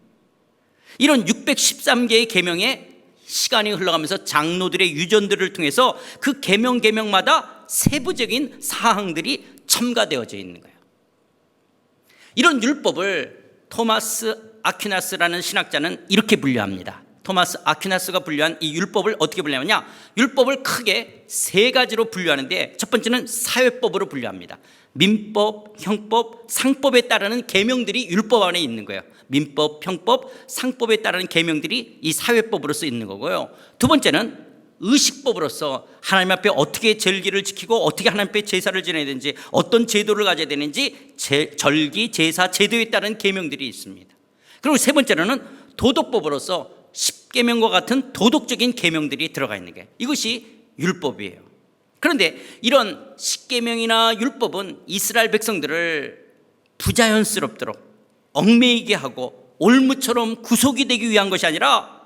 이런 613개의 계명에 시간이 흘러가면서 장로들의 유전들을 통해서 그 계명마다 세부적인 사항들이 첨가되어져 있는 거예요. 이런 율법을 토마스 아퀴나스라는 신학자는 이렇게 분류합니다. 토마스 아퀴나스가 분류한 이 율법을 어떻게 분류하느냐? 율법을 크게 세 가지로 분류하는데, 첫 번째는 사회법으로 분류합니다. 민법, 형법, 상법에 따르는 계명들이 율법 안에 있는 거예요. 민법, 형법, 상법에 따르는 계명들이 이 사회법으로서 있는 거고요. 두 번째는 의식법으로서 하나님 앞에 어떻게 절기를 지키고 어떻게 하나님 앞에 제사를 지내야 되는지, 어떤 제도를 가져야 되는지 절기, 제사, 제도에 따른 계명들이 있습니다. 그리고 세 번째로는 도덕법으로서 십계명과 같은 도덕적인 계명들이 들어가 있는 게 이것이 율법이에요. 그런데 이런 십계명이나 율법은 이스라엘 백성들을 부자연스럽도록 얽매이게 하고 올무처럼 구속이 되기 위한 것이 아니라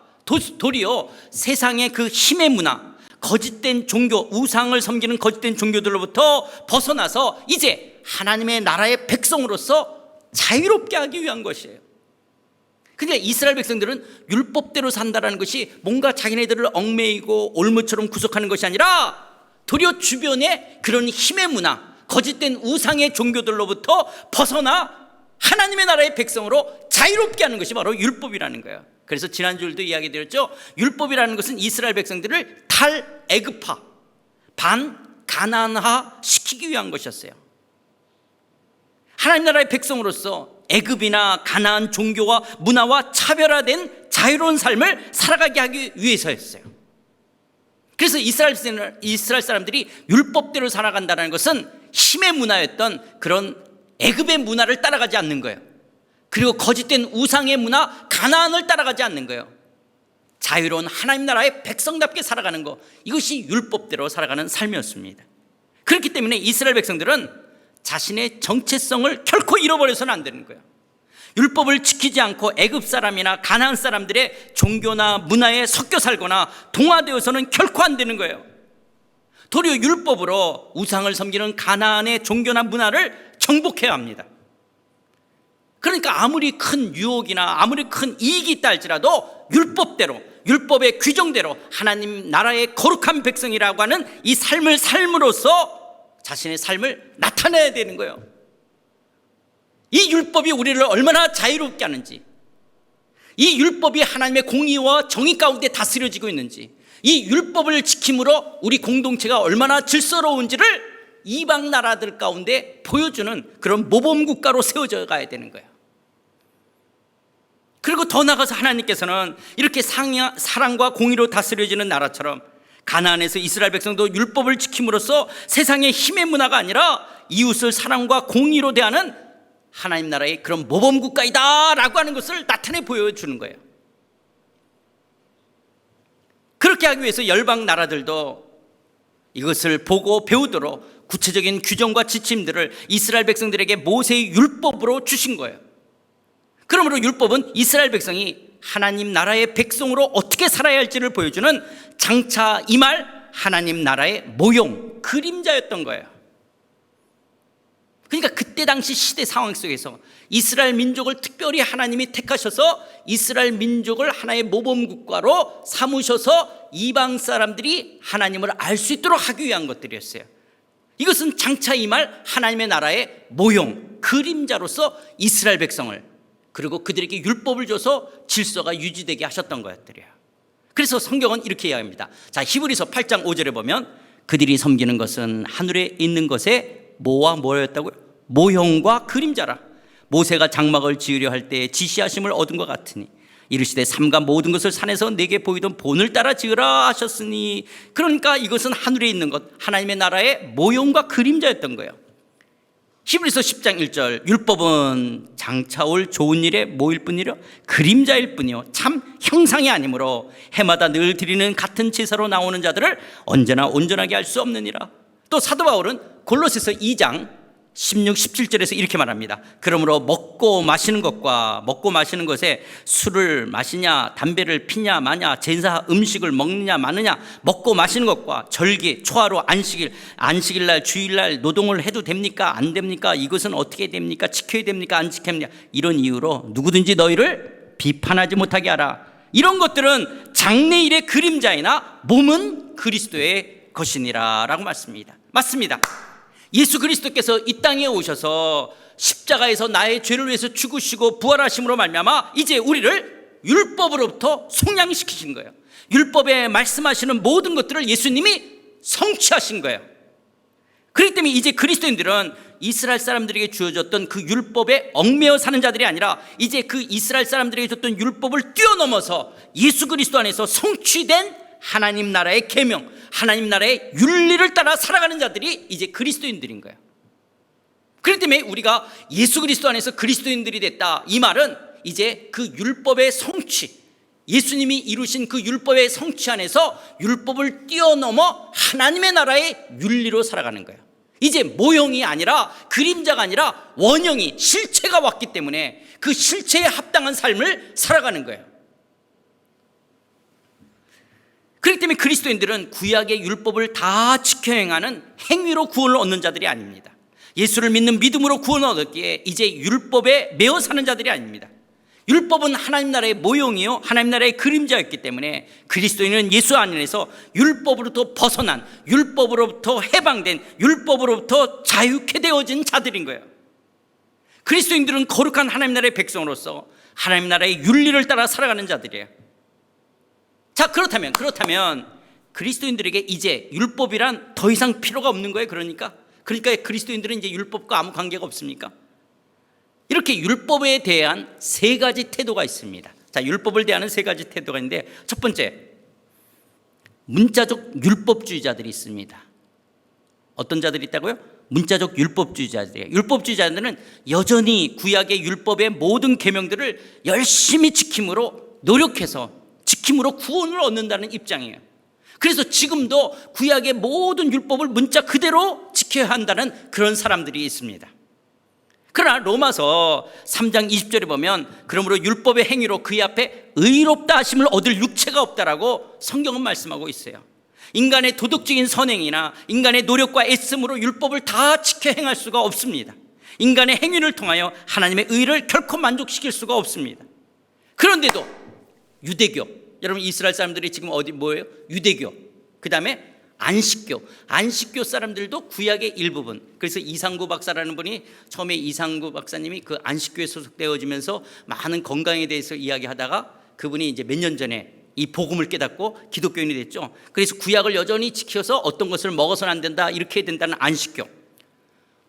도리어 세상의 그 힘의 문화, 거짓된 종교, 우상을 섬기는 거짓된 종교들로부터 벗어나서 이제 하나님의 나라의 백성으로서 자유롭게 하기 위한 것이에요. 그러니까 이스라엘 백성들은 율법대로 산다는 것이 뭔가 자기네들을 얽매이고 올무처럼 구속하는 것이 아니라 도리어 주변의 그런 힘의 문화, 거짓된 우상의 종교들로부터 벗어나 하나님의 나라의 백성으로 자유롭게 하는 것이 바로 율법이라는 거예요. 그래서 지난주에도 이야기 드렸죠. 율법이라는 것은 이스라엘 백성들을 탈애굽화, 반가나안화 시키기 위한 것이었어요. 하나님 나라의 백성으로서 애굽이나 가나안 종교와 문화와 차별화된 자유로운 삶을 살아가게 하기 위해서였어요. 그래서 이스라엘 사람들이 율법대로 살아간다는 것은 힘의 문화였던 그런 애굽의 문화를 따라가지 않는 거예요. 그리고 거짓된 우상의 문화 가나안을 따라가지 않는 거예요. 자유로운 하나님 나라의 백성답게 살아가는 것, 이것이 율법대로 살아가는 삶이었습니다. 그렇기 때문에 이스라엘 백성들은 자신의 정체성을 결코 잃어버려서는 안 되는 거예요. 율법을 지키지 않고 애굽 사람이나 가나안 사람들의 종교나 문화에 섞여 살거나 동화되어서는 결코 안 되는 거예요. 도리어 율법으로 우상을 섬기는 가나안의 종교나 문화를 정복해야 합니다. 그러니까 아무리 큰 유혹이나 아무리 큰 이익이 있다 할지라도 율법대로, 율법의 규정대로 하나님 나라의 거룩한 백성이라고 하는 이 삶을 삶으로써 자신의 삶을 나타내야 되는 거예요. 이 율법이 우리를 얼마나 자유롭게 하는지, 이 율법이 하나님의 공의와 정의 가운데 다스려지고 있는지, 이 율법을 지킴으로 우리 공동체가 얼마나 질서로운지를 이방 나라들 가운데 보여주는 그런 모범국가로 세워져 가야 되는 거예요. 그리고 더 나아가서 하나님께서는 이렇게 사랑과 공의로 다스려지는 나라처럼 가나안에서 이스라엘 백성도 율법을 지킴으로써 세상의 힘의 문화가 아니라 이웃을 사랑과 공의로 대하는 하나님 나라의 그런 모범국가이다 라고 하는 것을 나타내 보여주는 거예요. 그렇게 하기 위해서 열방 나라들도 이것을 보고 배우도록 구체적인 규정과 지침들을 이스라엘 백성들에게 모세의 율법으로 주신 거예요. 그러므로 율법은 이스라엘 백성이 하나님 나라의 백성으로 어떻게 살아야 할지를 보여주는 장차 임할 하나님 나라의 모형, 그림자였던 거예요. 그러니까 그때 당시 시대 상황 속에서 이스라엘 민족을 특별히 하나님이 택하셔서 이스라엘 민족을 하나의 모범국가로 삼으셔서 이방 사람들이 하나님을 알 수 있도록 하기 위한 것들이었어요. 이것은 장차 임할 하나님의 나라의 모형, 그림자로서 이스라엘 백성을, 그리고 그들에게 율법을 줘서 질서가 유지되게 하셨던 것들이에요. 그래서 성경은 이렇게 이야기합니다. 자, 히브리서 8장 5절에 보면 그들이 섬기는 것은 하늘에 있는 것에 뭐와 뭐였다고요? 모형과 그림자라. 모세가 장막을 지으려 할 때 지시하심을 얻은 것 같으니 이르시되 삼가 모든 것을 산에서 내게 보이던 본을 따라 지으라 하셨으니, 그러니까 이것은 하늘에 있는 것, 하나님의 나라의 모형과 그림자였던 거예요. 히브리서 10장 1절 율법은 장차 올 좋은 일에 뭐일 뿐이요? 그림자일 뿐이요 참 형상이 아니므로 해마다 늘 드리는 같은 제사로 나오는 자들을 언제나 온전하게 할 수 없느니라. 또 사도 바울은 골로새서 2장 16, 17절에서 이렇게 말합니다. 그러므로 먹고 마시는 것에 술을 마시냐 담배를 피냐 마냐 제사 음식을 먹느냐 마느냐 먹고 마시는 것과 절기, 초하루, 안식일날 주일날 노동을 해도 됩니까? 안 됩니까? 이것은 어떻게 됩니까? 지켜야 됩니까? 안 지켜야 됩니까? 이런 이유로 누구든지 너희를 비판하지 못하게 하라. 이런 것들은 장래일의 그림자이나 몸은 그리스도의 것이니라 라고 맞습니다. 예수 그리스도께서 이 땅에 오셔서 십자가에서 나의 죄를 위해서 죽으시고 부활하심으로 말미암아 이제 우리를 율법으로부터 속량시키신 거예요. 율법에 말씀하시는 모든 것들을 예수님이 성취하신 거예요. 그렇기 때문에 이제 그리스도인들은 이스라엘 사람들에게 주어졌던 그 율법에 얽매여 사는 자들이 아니라 이제 그 이스라엘 사람들에게 줬던 율법을 뛰어넘어서 예수 그리스도 안에서 성취된 하나님 나라의 계명, 하나님 나라의 윤리를 따라 살아가는 자들이 이제 그리스도인들인 거예요. 그렇기 때문에 우리가 예수 그리스도 안에서 그리스도인들이 됐다, 이 말은 이제 그 율법의 성취, 예수님이 이루신 그 율법의 성취 안에서 율법을 뛰어넘어 하나님의 나라의 윤리로 살아가는 거예요. 이제 모형이 아니라 그림자가 아니라 원형이 실체가 왔기 때문에 그 실체에 합당한 삶을 살아가는 거예요. 그렇기 때문에 그리스도인들은 구약의 율법을 다 지켜 행하는 행위로 구원을 얻는 자들이 아닙니다. 예수를 믿는 믿음으로 구원을 얻었기에 이제 율법에 매어 사는 자들이 아닙니다. 율법은 하나님 나라의 모형이요 하나님 나라의 그림자였기 때문에 그리스도인은 예수 안에서 율법으로부터 벗어난, 율법으로부터 해방된, 율법으로부터 자유케 되어진 자들인 거예요. 그리스도인들은 거룩한 하나님 나라의 백성으로서 하나님 나라의 윤리를 따라 살아가는 자들이에요. 자, 그렇다면 그리스도인들에게 이제 율법이란 더 이상 필요가 없는 거예요. 그러니까 그리스도인들은 이제 율법과 아무 관계가 없습니까? 이렇게 율법에 대한 세 가지 태도가 있습니다. 자, 율법을 대하는 세 가지 태도가 있는데, 첫 번째, 문자적 율법주의자들이 있습니다. 어떤 자들이 있다고요? 문자적 율법주의자들이에요. 율법주의자들은 여전히 구약의 율법의 모든 계명들을 열심히 지킴으로 노력해서 지킴으로 구원을 얻는다는 입장이에요. 그래서 지금도 구약의 모든 율법을 문자 그대로 지켜야 한다는 그런 사람들이 있습니다. 그러나 로마서 3장 20절에 보면 그러므로 율법의 행위로 그의 앞에 의롭다 하심을 얻을 육체가 없다라고 성경은 말씀하고 있어요. 인간의 도덕적인 선행이나 인간의 노력과 애씀으로 율법을 다 지켜 행할 수가 없습니다. 인간의 행위를 통하여 하나님의 의를 결코 만족시킬 수가 없습니다. 그런데도 유대교, 여러분 이스라엘 사람들이 지금 뭐예요? 유대교, 그 다음에 안식교 사람들도 구약의 일부분. 그래서 이상구 박사라는 분이 처음에 이상구 박사님이 그 안식교에 소속되어지면서 많은 건강에 대해서 이야기하다가 그분이 이제 몇 년 전에 이 복음을 깨닫고 기독교인이 됐죠. 그래서 구약을 여전히 지켜서 어떤 것을 먹어서는 안 된다, 이렇게 해야 된다는 안식교.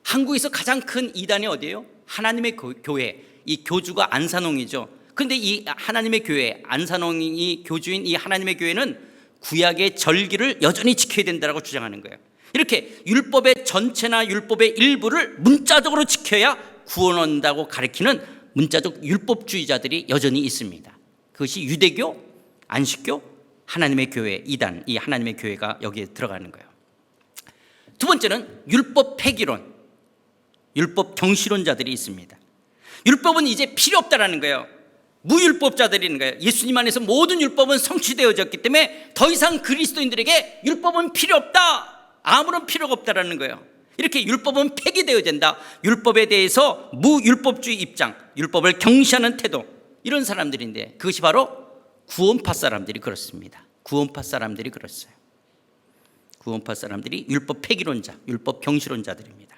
한국에서 가장 큰 이단이 어디예요? 하나님의 교회. 이 교주가 안산홍이죠. 그런데 이 하나님의 교회, 안산홍이 교주인 이 하나님의 교회는 구약의 절기를 여전히 지켜야 된다고 주장하는 거예요. 이렇게 율법의 전체나 율법의 일부를 문자적으로 지켜야 구원 얻는다고 가르치는 문자적 율법주의자들이 여전히 있습니다. 그것이 유대교, 안식교, 하나님의 교회, 이단, 이 하나님의 교회가 여기에 들어가는 거예요. 두 번째는 율법 폐기론, 율법 경시론자들이 있습니다. 율법은 이제 필요 없다라는 거예요. 무율법자들인 거예요. 예수님 안에서 모든 율법은 성취되어졌기 때문에 더 이상 그리스도인들에게 율법은 필요 없다, 아무런 필요가 없다라는 거예요. 이렇게 율법은 폐기되어야 된다. 율법에 대해서 무율법주의 입장, 율법을 경시하는 태도, 이런 사람들인데 그것이 바로 구원파 사람들이 그렇습니다. 구원파 사람들이 그렇어요. 구원파 사람들이 율법 폐기론자, 율법 경시론자들입니다.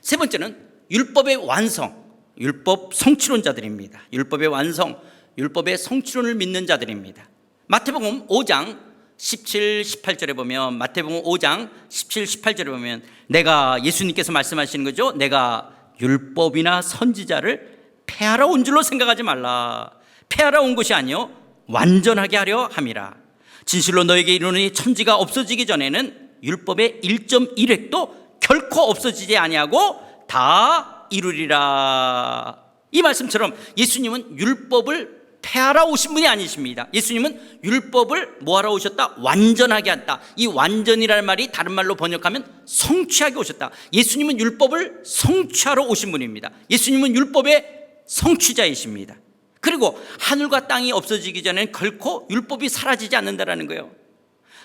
세 번째는 율법의 완성, 율법 성취론자들입니다. 율법의 완성, 율법의 성취론을 믿는 자들입니다. 마태복음 5장 17, 18절에 보면, 마태복음 5장 17, 18절에 보면 내가, 예수님께서 말씀하시는 거죠. 내가 율법이나 선지자를 폐하러 온 줄로 생각하지 말라. 폐하러 온 것이 아니요 완전하게 하려 함이라. 진실로 너에게 이르노니 천지가 없어지기 전에는 율법의 1.1획도 결코 없어지지 아니하고 다 이루리라. 이 말씀처럼 예수님은 율법을 폐하러 오신 분이 아니십니다. 예수님은 율법을 뭐하러 오셨다? 완전하게 한다. 이 완전이라는 말이 다른 말로 번역하면 성취하게 오셨다. 예수님은 율법을 성취하러 오신 분입니다. 예수님은 율법의 성취자이십니다. 그리고 하늘과 땅이 없어지기 전에는 결코 율법이 사라지지 않는다라는 거예요.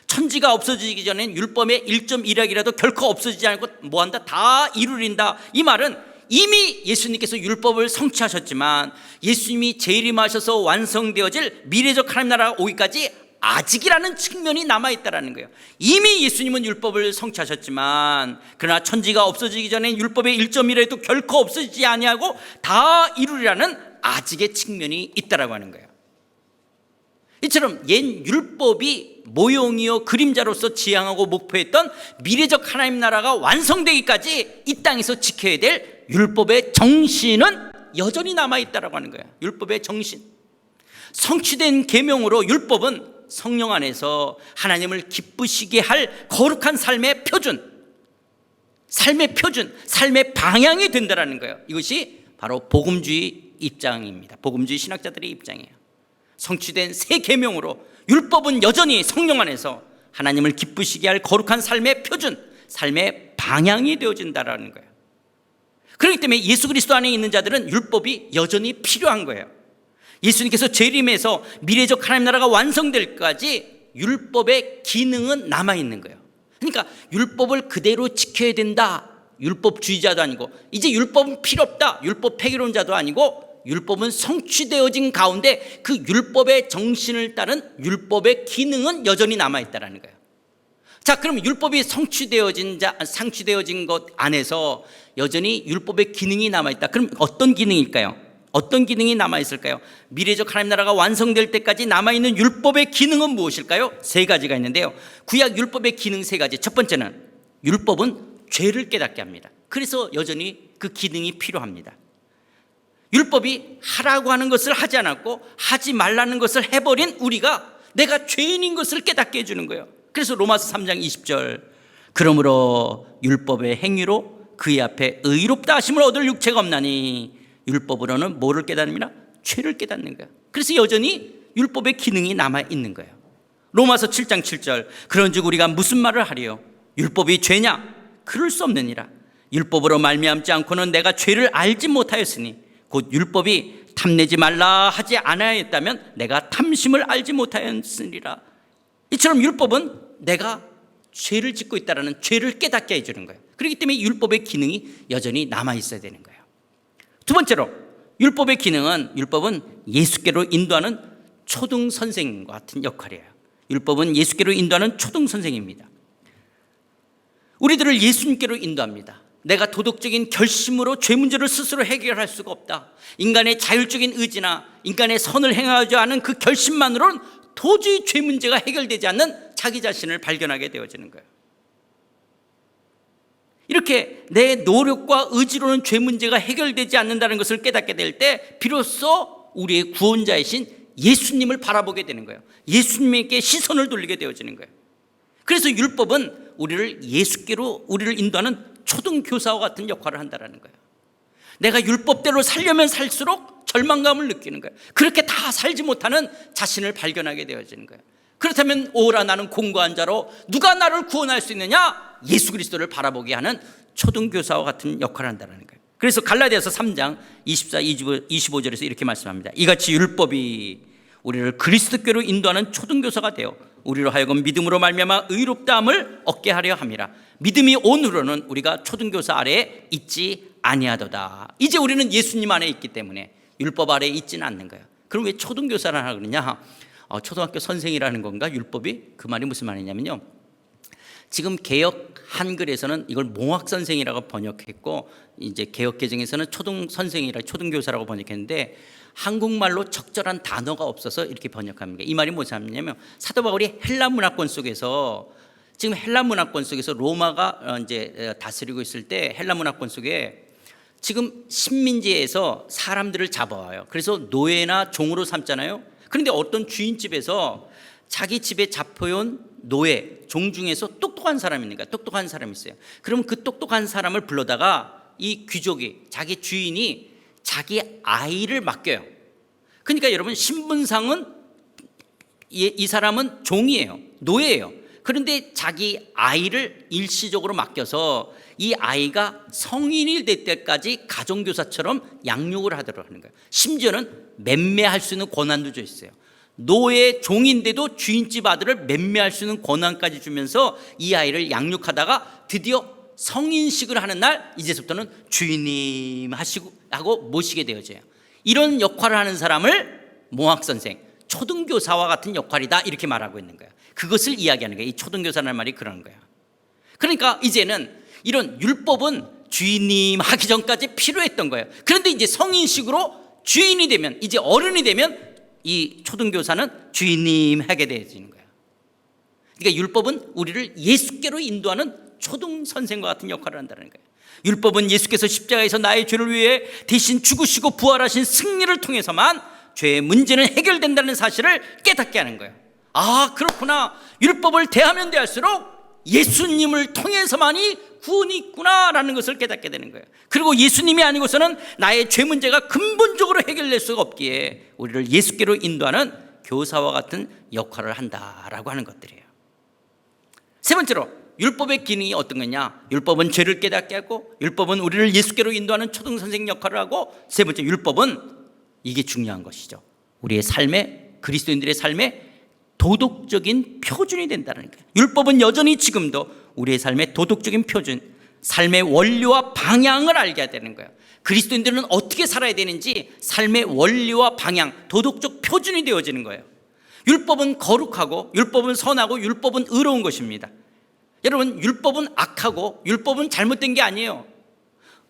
천지가 없어지기 전에는 율법의 1.1학이라도 결코 없어지지 않고 뭐한다? 다 이루린다. 이 말은 이미 예수님께서 율법을 성취하셨지만 예수님이 재림하셔서 완성되어질 미래적 하나님 나라가 오기까지 아직이라는 측면이 남아있다는 거예요. 이미 예수님은 율법을 성취하셨지만 그러나 천지가 없어지기 전에 율법의 1.1에도 결코 없어지지 아니하고 다 이루리라는 아직의 측면이 있다라고 하는 거예요. 이처럼 옛 율법이 모형이요 그림자로서 지향하고 목표했던 미래적 하나님 나라가 완성되기까지 이 땅에서 지켜야 될 율법의 정신은 여전히 남아있다라고 하는 거예요. 율법의 정신. 성취된 계명으로 율법은 성령 안에서 하나님을 기쁘시게 할 거룩한 삶의 표준, 삶의 방향이 된다라는 거예요. 이것이 바로 복음주의 입장입니다. 복음주의 신학자들의 입장이에요. 성취된 새 계명으로 율법은 여전히 성령 안에서 하나님을 기쁘시게 할 거룩한 삶의 표준, 삶의 방향이 되어진다라는 거예요. 그렇기 때문에 예수 그리스도 안에 있는 자들은 율법이 여전히 필요한 거예요. 예수님께서 재림해서 미래적 하나님 나라가 완성될 때까지 율법의 기능은 남아있는 거예요. 그러니까 율법을 그대로 지켜야 된다, 율법주의자도 아니고, 이제 율법은 필요 없다, 율법 폐기론자도 아니고, 율법은 성취되어진 가운데 그 율법의 정신을 따른 율법의 기능은 여전히 남아있다는 거예요. 자, 그럼 율법이 상취되어진 것 안에서 여전히 율법의 기능이 남아있다. 그럼 어떤 기능일까요? 어떤 기능이 남아있을까요? 미래적 하나님 나라가 완성될 때까지 남아있는 율법의 기능은 무엇일까요? 세 가지가 있는데요. 구약 율법의 기능 세 가지. 첫 번째는 율법은 죄를 깨닫게 합니다. 그래서 여전히 그 기능이 필요합니다. 율법이 하라고 하는 것을 하지 않았고 하지 말라는 것을 해버린 우리가 내가 죄인인 것을 깨닫게 해주는 거예요. 그래서 로마서 3장 20절, 그러므로 율법의 행위로 그의 앞에 의롭다 하심을 얻을 육체가 없나니 율법으로는 뭐를 깨닫느냐? 죄를 깨닫는 거예요. 그래서 여전히 율법의 기능이 남아있는 거예요. 로마서 7장 7절, 그런즉 우리가 무슨 말을 하리요? 율법이 죄냐? 그럴 수 없느니라. 율법으로 말미암지 않고는 내가 죄를 알지 못하였으니 곧 율법이 탐내지 말라 하지 않아야했다면 내가 탐심을 알지 못하였으리라. 이처럼 율법은 내가 죄를 짓고 있다는 죄를 깨닫게 해주는 거예요. 그렇기 때문에 율법의 기능이 여전히 남아있어야 되는 거예요. 두 번째로 율법의 기능은, 율법은 예수께로 인도하는 초등 선생과 같은 역할이에요. 율법은 예수께로 인도하는 초등 선생입니다. 우리들을 예수님께로 인도합니다. 내가 도덕적인 결심으로 죄 문제를 스스로 해결할 수가 없다. 인간의 자율적인 의지나 인간의 선을 행하지 않은 그 결심만으로는 도저히 죄 문제가 해결되지 않는 자기 자신을 발견하게 되어지는 거예요. 이렇게 내 노력과 의지로는 죄 문제가 해결되지 않는다는 것을 깨닫게 될 때 비로소 우리의 구원자이신 예수님을 바라보게 되는 거예요. 예수님에게 시선을 돌리게 되어지는 거예요. 그래서 율법은 우리를 예수께로 우리를 인도하는 초등교사와 같은 역할을 한다는 거예요. 내가 율법대로 살려면 살수록 절망감을 느끼는 거예요. 그렇게 다 살지 못하는 자신을 발견하게 되어지는 거예요. 그렇다면 오라 나는 공고한 자로 누가 나를 구원할 수 있느냐? 예수 그리스도를 바라보게 하는 초등교사와 같은 역할을 한다는 거예요. 그래서 갈라디아서 3장 24, 25절에서 이렇게 말씀합니다. 이같이 율법이 우리를 그리스도께로 인도하는 초등교사가 되어 우리로 하여금 믿음으로 말미암아 의롭다함을 얻게 하려 함이라. 믿음이 온 후로는 우리가 초등교사 아래에 있지 아니하도다. 이제 우리는 예수님 안에 있기 때문에 율법 아래에 있지는 않는 거예요. 그럼 왜 초등교사를 하라 그러냐? 초등학교 선생이라는 건가? 율법이? 그 말이 무슨 말이냐면요, 지금 개역 한글에서는 이걸 몽학 선생이라고 번역했고 이제 개역 개정에서는 초등 선생이라 초등교사라고 번역했는데 한국말로 적절한 단어가 없어서 이렇게 번역합니다. 이 말이 뭐냐면 사도 바울이 헬라 문화권 속에서, 지금 헬라 문화권 속에서 로마가 이제 다스리고 있을 때 헬라 문화권 속에 지금 식민지에서 사람들을 잡아와요. 그래서 노예나 종으로 삼잖아요. 그런데 어떤 주인집에서 자기 집에 잡혀온 노예, 종 중에서 똑똑한 사람이 있는 거야. 똑똑한 사람이 있어요. 그럼 그 똑똑한 사람을 불러다가 이 귀족이, 자기 주인이 자기 아이를 맡겨요. 그러니까 여러분, 신분상은 이 사람은 종이에요, 노예예요. 그런데 자기 아이를 일시적으로 맡겨서 이 아이가 성인이 될 때까지 가정교사처럼 양육을 하도록 하는 거예요. 심지어는 맴매할 수 있는 권한도 줘 있어요. 노예 종인데도 주인집 아들을 맴매할 수 있는 권한까지 주면서 이 아이를 양육하다가 드디어 성인식을 하는 날, 이제부터는 주인님 하고 모시게 되어져요. 이런 역할을 하는 사람을 몽학선생, 초등교사와 같은 역할이다, 이렇게 말하고 있는 거예요. 그것을 이야기하는 거예요. 이 초등교사라는 말이 그런 거예요. 그러니까 이제는 이런 율법은 주인님 하기 전까지 필요했던 거예요. 그런데 이제 성인식으로 주인이 되면, 이제 어른이 되면 이 초등교사는 주인님 하게 되어지는 거예요. 그러니까 율법은 우리를 예수께로 인도하는 초등 선생과 같은 역할을 한다는 거예요. 율법은 예수께서 십자가에서 나의 죄를 위해 대신 죽으시고 부활하신 승리를 통해서만 죄의 문제는 해결된다는 사실을 깨닫게 하는 거예요. 아, 그렇구나. 율법을 대하면 대할수록 예수님을 통해서만이 구원이 있구나라는 것을 깨닫게 되는 거예요. 그리고 예수님이 아니고서는 나의 죄 문제가 근본적으로 해결될 수가 없기에 우리를 예수께로 인도하는 교사와 같은 역할을 한다라고 하는 것들이에요. 세 번째로 율법의 기능이 어떤 거냐? 율법은 죄를 깨닫게 하고, 율법은 우리를 예수께로 인도하는 초등 선생 역할을 하고, 세 번째 율법은 이게 중요한 것이죠. 우리의 삶에, 그리스도인들의 삶에 도덕적인 표준이 된다는 거예요. 율법은 여전히 지금도 우리의 삶의 도덕적인 표준, 삶의 원리와 방향을 알게 해야 되는 거예요. 그리스도인들은 어떻게 살아야 되는지 삶의 원리와 방향, 도덕적 표준이 되어지는 거예요. 율법은 거룩하고, 율법은 선하고, 율법은 의로운 것입니다. 여러분, 율법은 악하고 율법은 잘못된 게 아니에요.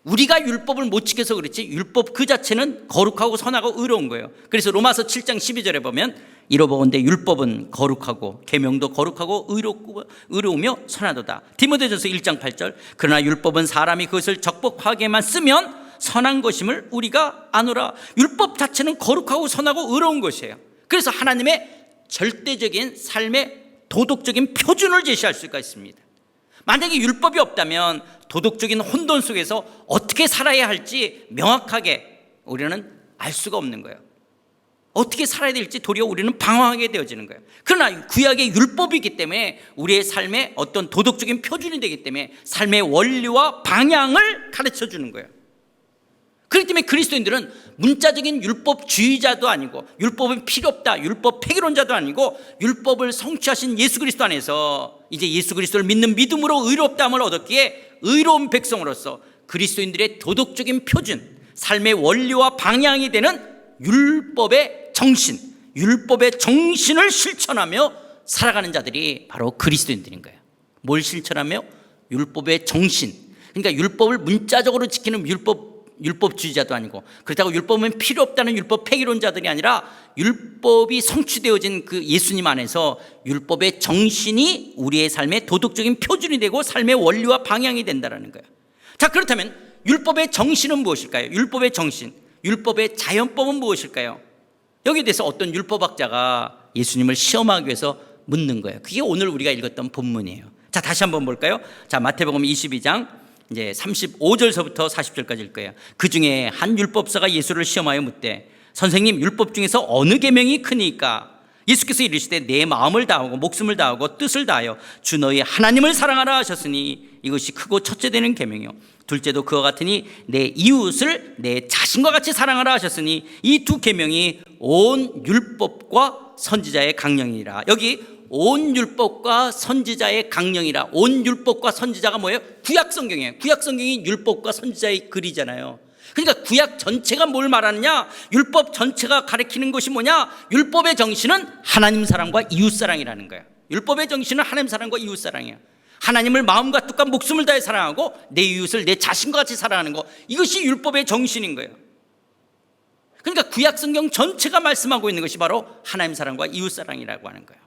우리가 율법을 못 지켜서 그렇지 율법 그 자체는 거룩하고 선하고 의로운 거예요. 그래서 로마서 7장 12절에 보면 이로보건대 율법은 거룩하고 계명도 거룩하고 의로우며 선하도다. 디모데전서 1장 8절 그러나 율법은 사람이 그것을 적법하게만 쓰면 선한 것임을 우리가 아노라. 율법 자체는 거룩하고 선하고 의로운 것이에요. 그래서 하나님의 절대적인 삶의 도덕적인 표준을 제시할 수가 있습니다. 만약에 율법이 없다면 도덕적인 혼돈 속에서 어떻게 살아야 할지 명확하게 우리는 알 수가 없는 거예요. 어떻게 살아야 될지 도리어 우리는 방황하게 되어지는 거예요. 그러나 구약의 율법이기 때문에 우리의 삶의 어떤 도덕적인 표준이 되기 때문에 삶의 원리와 방향을 가르쳐 주는 거예요. 그렇기 때문에 그리스도인들은 문자적인 율법주의자도 아니고, 율법은 필요 없다, 율법 폐기론자도 아니고, 율법을 성취하신 예수 그리스도 안에서 이제 예수 그리스도를 믿는 믿음으로 의롭다함을 얻었기에 의로운 백성으로서 그리스도인들의 도덕적인 표준, 삶의 원리와 방향이 되는 율법의 정신, 율법의 정신을 실천하며 살아가는 자들이 바로 그리스도인들인 거예요. 뭘 실천하며? 율법의 정신. 그러니까 율법을 문자적으로 지키는 율법주의자도 아니고, 그렇다고 율법은 필요 없다는 율법 폐기론자들이 아니라 율법이 성취되어진 그 예수님 안에서 율법의 정신이 우리의 삶의 도덕적인 표준이 되고 삶의 원리와 방향이 된다는 거예요. 자, 그렇다면 율법의 정신은 무엇일까요? 율법의 정신, 율법의 자연법은 무엇일까요? 여기에 대해서 어떤 율법학자가 예수님을 시험하기 위해서 묻는 거예요. 그게 오늘 우리가 읽었던 본문이에요. 자, 다시 한번 볼까요? 자, 마태복음 22장 이제 35절서부터 40절까지 일 거예요. 그 중에 한 율법사가 예수를 시험하여 묻되 선생님, 율법 중에서 어느 계명이 크니까? 예수께서 이르시되 내 마음을 다하고 목숨을 다하고 뜻을 다하여 주 너희 하나님을 사랑하라 하셨으니 이것이 크고 첫째 되는 계명이요 둘째도 그와 같으니 내 이웃을 내 자신과 같이 사랑하라 하셨으니 이 두 계명이 온 율법과 선지자의 강령이라. 여기 온 율법과 선지자의 강령이라. 온 율법과 선지자가 뭐예요? 구약 성경이에요. 구약 성경이 율법과 선지자의 글이잖아요. 그러니까 구약 전체가 뭘 말하느냐? 율법 전체가 가리키는 것이 뭐냐? 율법의 정신은 하나님 사랑과 이웃 사랑이라는 거예요. 율법의 정신은 하나님 사랑과 이웃 사랑이에요. 하나님을 마음과 뜻과 목숨을 다해 사랑하고 내 이웃을 내 자신과 같이 사랑하는 것, 이것이 율법의 정신인 거예요. 그러니까 구약 성경 전체가 말씀하고 있는 것이 바로 하나님 사랑과 이웃 사랑이라고 하는 거예요.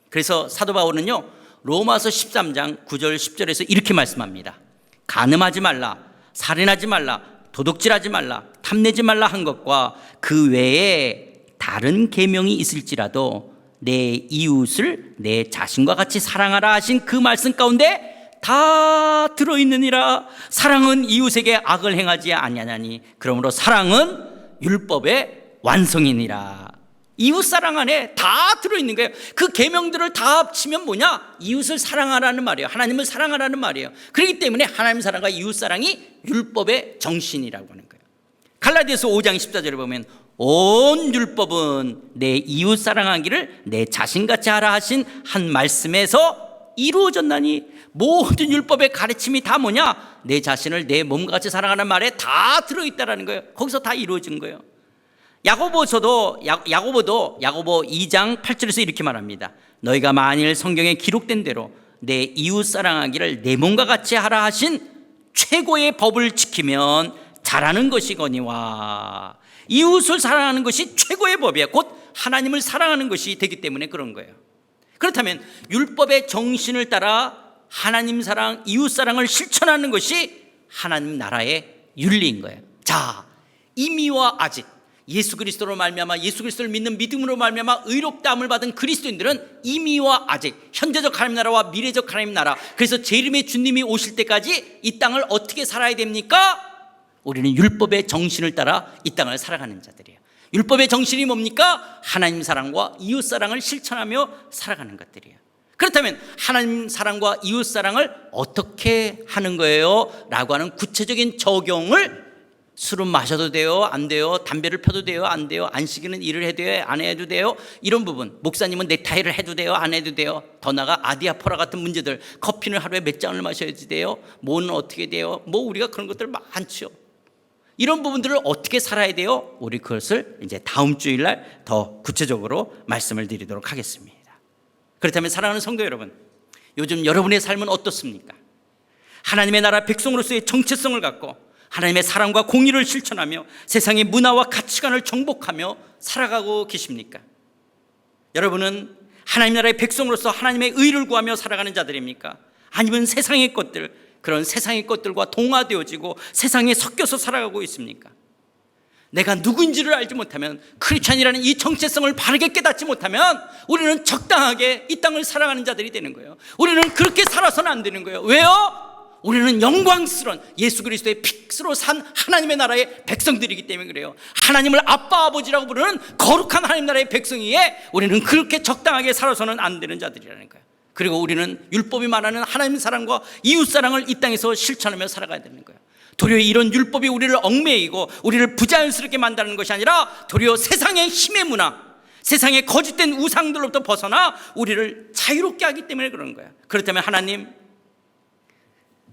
그래서 사도 바울은요, 로마서 13장 9절 10절에서 이렇게 말씀합니다. 간음하지 말라, 살인하지 말라, 도둑질하지 말라, 탐내지 말라 한 것과 그 외에 다른 계명이 있을지라도 내 이웃을 내 자신과 같이 사랑하라 하신 그 말씀 가운데 다 들어있느니라. 사랑은 이웃에게 악을 행하지 아니하나니 그러므로 사랑은 율법의 완성이니라. 이웃 사랑 안에 다 들어있는 거예요. 그 계명들을 다 합치면 뭐냐? 이웃을 사랑하라는 말이에요. 하나님을 사랑하라는 말이에요. 그렇기 때문에 하나님 사랑과 이웃 사랑이 율법의 정신이라고 하는 거예요. 갈라디아서 5장 14절에 보면 온 율법은 내 이웃 사랑하기를 내 자신같이 하라 하신 한 말씀에서 이루어졌나니. 모든 율법의 가르침이 다 뭐냐? 내 자신을 내 몸과 같이 사랑하는 말에 다 들어있다라는 거예요. 거기서 다 이루어진 거예요. 야고보 2장 8절에서 이렇게 말합니다. 너희가 만일 성경에 기록된 대로 내 이웃 사랑하기를 내 몸과 같이 하라 하신 최고의 법을 지키면 잘하는 것이거니와. 이웃을 사랑하는 것이 최고의 법이에요. 곧 하나님을 사랑하는 것이 되기 때문에 그런 거예요. 그렇다면 율법의 정신을 따라 하나님 사랑, 이웃 사랑을 실천하는 것이 하나님 나라의 윤리인 거예요. 자, 이미와 아직, 예수 그리스도로 말미암아 예수 그리스도를 믿는 믿음으로 말미암아 의롭다함을 받은 그리스도인들은 이미와 아직, 현재적 하나님 나라와 미래적 하나님 나라, 그래서 재림의 주님이 오실 때까지 이 땅을 어떻게 살아야 됩니까? 우리는 율법의 정신을 따라 이 땅을 살아가는 자들이에요. 율법의 정신이 뭡니까? 하나님 사랑과 이웃 사랑을 실천하며 살아가는 것들이에요. 그렇다면 하나님 사랑과 이웃 사랑을 어떻게 하는 거예요? 라고 하는 구체적인 적용을, 술은 마셔도 돼요? 안 돼요? 담배를 펴도 돼요? 안 돼요? 안식일은 일을 해도 돼요? 안 해도 돼요? 이런 부분, 목사님은 넥타이를 해도 돼요? 안 해도 돼요? 더 나아가 아디아포라 같은 문제들, 커피는 하루에 몇 잔을 마셔야 돼요? 뭐는 어떻게 돼요? 뭐 우리가 그런 것들 많죠. 이런 부분들을 어떻게 살아야 돼요? 우리 그것을 이제 다음 주일날 더 구체적으로 말씀을 드리도록 하겠습니다. 그렇다면 사랑하는 성도 여러분, 요즘 여러분의 삶은 어떻습니까? 하나님의 나라 백성으로서의 정체성을 갖고 하나님의 사랑과 공의를 실천하며 세상의 문화와 가치관을 정복하며 살아가고 계십니까? 여러분은 하나님 나라의 백성으로서 하나님의 의를 구하며 살아가는 자들입니까? 아니면 세상의 것들, 그런 세상의 것들과 동화되어지고 세상에 섞여서 살아가고 있습니까? 내가 누구인지를 알지 못하면, 크리스찬이라는 이 정체성을 바르게 깨닫지 못하면 우리는 적당하게 이 땅을 살아가는 자들이 되는 거예요. 우리는 그렇게 살아서는 안 되는 거예요. 왜요? 우리는 영광스러운 예수 그리스도의 핏으로 산 하나님의 나라의 백성들이기 때문에 그래요. 하나님을 아빠 아버지라고 부르는 거룩한 하나님 나라의 백성이에 우리는 그렇게 적당하게 살아서는 안 되는 자들이라는 거예요. 그리고 우리는 율법이 말하는 하나님 사랑과 이웃 사랑을 이 땅에서 실천하며 살아가야 되는 거예요. 도리어 이런 율법이 우리를 얽매이고 우리를 부자연스럽게 만드는 것이 아니라 도리어 세상의 힘의 문화, 세상의 거짓된 우상들로부터 벗어나 우리를 자유롭게 하기 때문에 그런 거예요. 그렇다면 하나님,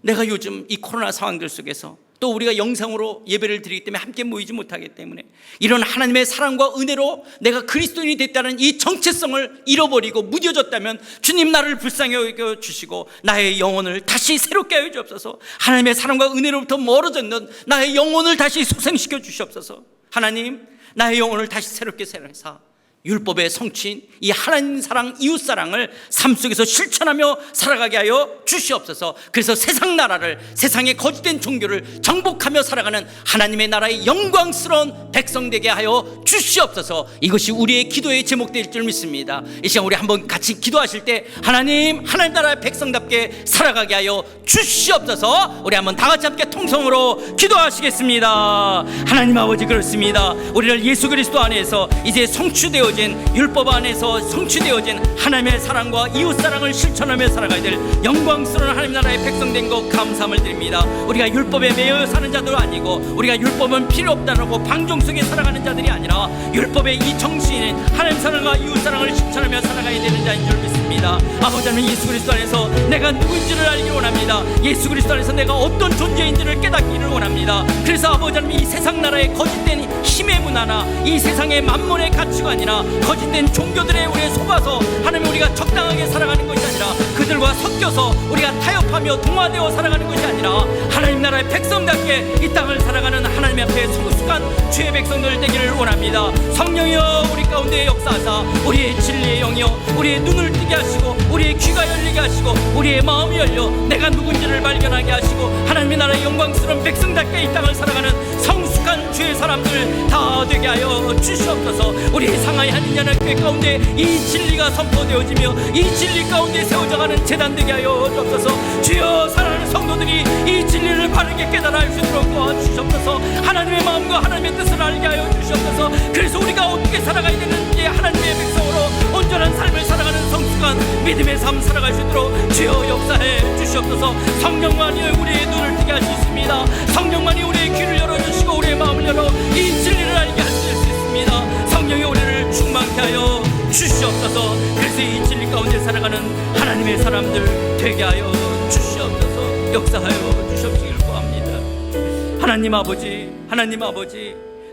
내가 요즘 이 코로나 상황들 속에서 또 우리가 영상으로 예배를 드리기 때문에 함께 모이지 못하기 때문에 이런 하나님의 사랑과 은혜로 내가 그리스도인이 됐다는 이 정체성을 잃어버리고 무뎌졌다면 주님 나를 불쌍히 여겨 주시고 나의 영혼을 다시 새롭게 하여 주옵소서. 하나님의 사랑과 은혜로부터 멀어졌는 나의 영혼을 다시 소생시켜 주시옵소서. 하나님, 나의 영혼을 다시 새롭게 새로해서 율법의 성취인 이 하나님 사랑, 이웃 사랑을 삶 속에서 실천하며 살아가게 하여 주시옵소서. 그래서 세상 나라를, 세상의 거짓된 종교를 정복하며 살아가는 하나님의 나라의 영광스러운 백성 되게 하여 주시옵소서. 이것이 우리의 기도의 제목될 줄 믿습니다. 이 시간 우리 한번 같이 기도하실 때 하나님 나라의 백성답게 살아가게 하여 주시옵소서. 우리 한번 다 같이 함께 통성으로 기도하시겠습니다. 하나님 아버지, 그렇습니다. 우리를 예수 그리스도 안에서 이제 성취되어진 율법 안에서 성취되어진 하나님의 사랑과 이웃 사랑을 실천하며 살아가야 될 영광스러운 하나님 나라의 백성 된 것 감사함을 드립니다. 우리가 율법에 매여 사는 자도 아니고 우리가 율법은 필요 없다라고 방종 속에 살아가는 자들이 아니라 율법의 이 정신인 하나님 사랑과 이웃 사랑을 실천하며 살아가야 되는 자인 줄 믿습니다. 아버지 하나님, 예수 그리스도 안에서 내가 누구인지를 알기를 원합니다. 예수 그리스도 안에서 내가 어떤 존재인지를 깨닫기를 원합니다. 그래서 아버지 하나님, 이 세상 나라의 거짓된 힘의 문화나 이 세상의 만몬의 가치관이나 거짓된 종교들에 우리에 속아서 하나님 우리가 적당하게 살아가는 것이 아니라 그들과 섞여서 우리가 타협하며 동화되어 살아가는 것이 아니라 하나님 나라의 백성답게 이 땅을 살아가는 하나님 앞에 성숙한 주의 백성들 되기를 원합니다. 성령이여, 우리 가운데 역사하사 우리의 진리의 영이여, 우리의 눈을 뜨게 하시고 우리의 귀가 열리게 하시고 우리의 마음이 열려 내가 누군지를 발견하게 하시고 하나님의 나라의 영광스러운 백성답게 이 땅을 살아가는 성숙한 주의 사람들 다 되게 하여 주시옵소서. 우리 상하이 한인연합교회 가운데 이 진리가 선포되어지며 이 진리 가운데 세워져가는 제단 되게 하여 주옵소서. 주여, 사랑하는 성도들이 이 진리를 바르게 깨달아 알 수 있도록 도와주시옵소서. 하나님의 마음과 하나님의 뜻을 알게 하여 주시옵소서. 그래서 우리가 어떻게 살아가야 되는지 하나님의 백성으로 온전한 삶을 살아가는 성숙한 믿음의 삶 살아갈 수 있도록 주여 역사해 주시옵소서. 성령만이 우리의 눈을 뜨게 할 수 있습니다. 성령만이 우리의 귀를 열어주시고 우리의 마음을 열어 이 진리를 알게 할 수 있습니다. 성령이 우리를 충만케 하여 주시옵소서. 그래서 이 진리 가운데 살아가는 하나님의 사람들 되게 하여 주시옵소서. 역사하여 주시옵시길 구합니다. 하나님 아버지,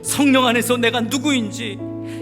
성령 안에서 내가 누구인지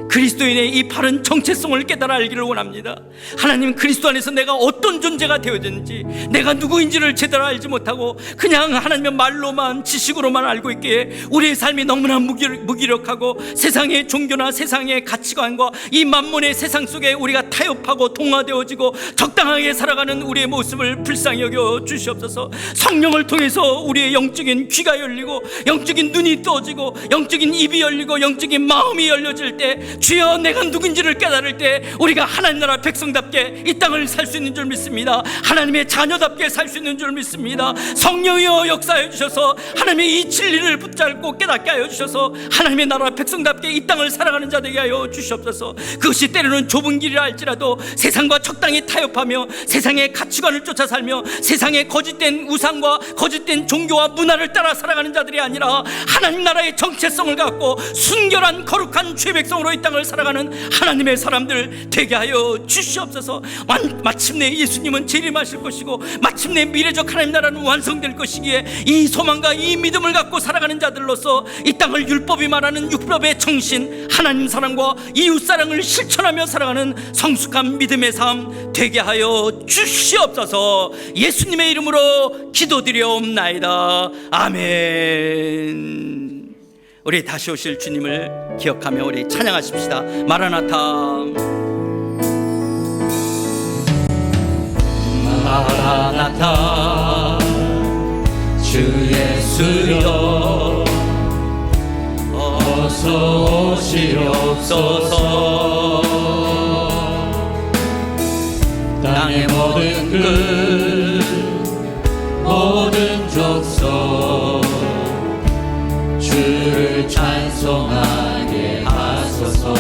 그리스도인의 이 바른 정체성을 깨달아 알기를 원합니다. 하나님, 그리스도 안에서 내가 어떤 존재가 되어졌는지, 내가 누구인지를 제대로 알지 못하고 그냥 하나님의 말로만, 지식으로만 알고 있기에 우리의 삶이 너무나 무기력하고 세상의 종교나 세상의 가치관과 이 만몬의 세상 속에 우리가 타협하고 동화되어지고 적당하게 살아가는 우리의 모습을 불쌍히 여겨 주시옵소서. 성령을 통해서 우리의 영적인 귀가 열리고 영적인 눈이 떠지고 영적인 입이 열리고 영적인 마음이 열려질 때 때, 주여 내가 누군지를 깨달을 때 우리가 하나님 나라 백성답게 이 땅을 살 수 있는 줄 믿습니다. 하나님의 자녀답게 살 수 있는 줄 믿습니다. 성령이여 역사해 주셔서 하나님의 이 진리를 붙잡고 깨닫게 하여 주셔서 하나님의 나라 백성답게 이 땅을 살아가는 자 되게 하여 주시옵소서. 그것이 때로는 좁은 길이라 할지라도 세상과 적당히 타협하며 세상의 가치관을 쫓아 살며 세상의 거짓된 우상과 거짓된 종교와 문화를 따라 살아가는 자들이 아니라 하나님 나라의 정체성을 갖고 순결한 거룩한 주의 백성으로 이 땅을 살아가는 하나님의 사람들 되게 하여 주시옵소서. 마침내 예수님은 재림하실 것이고 마침내 미래적 하나님 나라는 완성될 것이기에 이 소망과 이 믿음을 갖고 살아가는 자들로서 이 땅을 율법이 말하는 율법의 정신, 하나님 사랑과 이웃 사랑을 실천하며 살아가는 성숙한 믿음의 삶 되게 하여 주시옵소서. 예수님의 이름으로 기도드려옵나이다. 아멘. 우리 다시 오실 주님을 기억하며 우리 찬양하십시다. 마라나타 마라나타 주 예수여 어서 오시옵소서. 땅의 모든 끝 모든 족속 주를 찬송하게 하소서.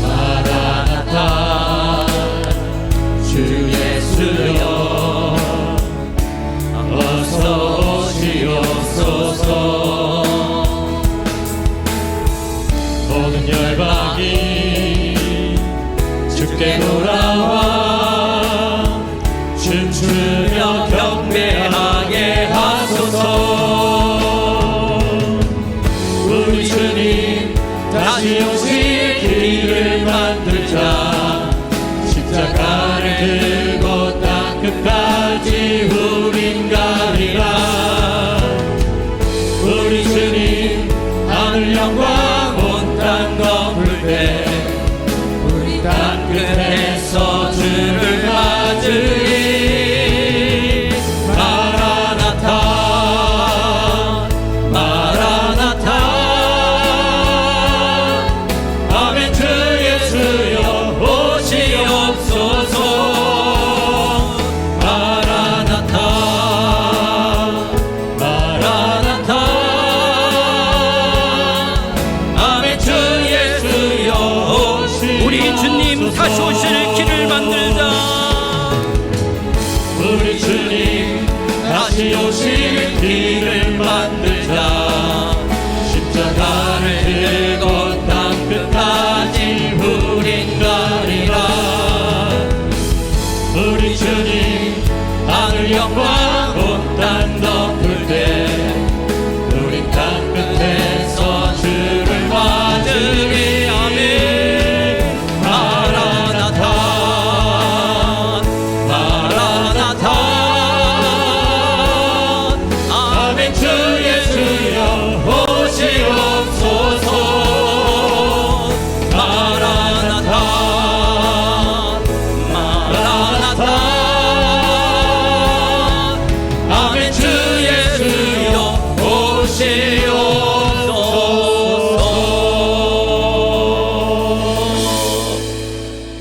마라나타 주 예수여 어서 오시옵소서. 모든 열방이 주께 돌아와 춤추며 경배하게 하소서. 우리 주님 다시 오실 길을 만들자. 십자가를 들고 땅 끝까지 우린 가리라. 우리 주님 하늘 영광 온 땅 덮을 때 우리 땅 끝에서 주를 맞으리. 마라나타 마라나타 아멘. 주 예수여 오시옵소서. 마라나타 마라나타 아멘. 주 예수여 우리 주님 다시 오실 길을 만들자. 우리 주님 다시 오실 길을 만들자. 십자가를 들고 땅 끝까지 우린 가리라. 우리 주님 하늘 영광 온 땅 덮을 때 우린 땅 끝에서 주를 맞으리. 아멘. 마라나타 마라나타 아멘. 주 예수여 오시옵소서. 마라나타 마라나타 아멘. 주 예수여 오시옵소서.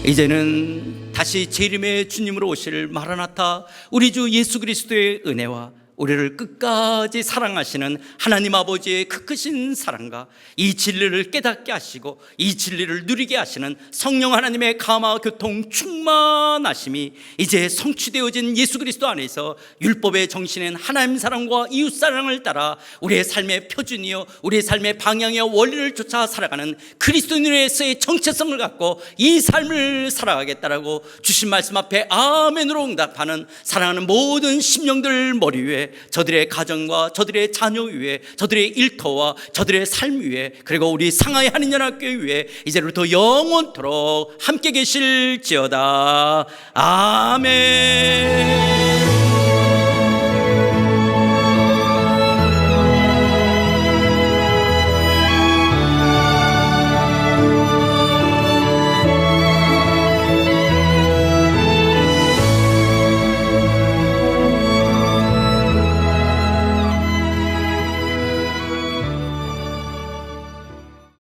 이제는 다시 재림의 주님으로 오실 마라나타 우리 주 예수 그리스도의 은혜와 우리를 끝까지 사랑하시는 하나님 아버지의 그 크신 사랑과 이 진리를 깨닫게 하시고 이 진리를 누리게 하시는 성령 하나님의 감화 교통 충만하심이 이제 성취되어진 예수 그리스도 안에서 율법의 정신인 하나님 사랑과 이웃 사랑을 따라 우리의 삶의 표준이요 우리의 삶의 방향이요 원리를 쫓아 살아가는 그리스도인으로서의 정체성을 갖고 이 삶을 살아가겠다라고 주신 말씀 앞에 아멘으로 응답하는 사랑하는 모든 심령들 머리 위에, 저들의 가정과 저들의 자녀 위에, 저들의 일터와 저들의 삶 위에, 그리고 우리 상하이 한인연합교회 위에 이제부터 영원토록 함께 계실지어다. 아멘.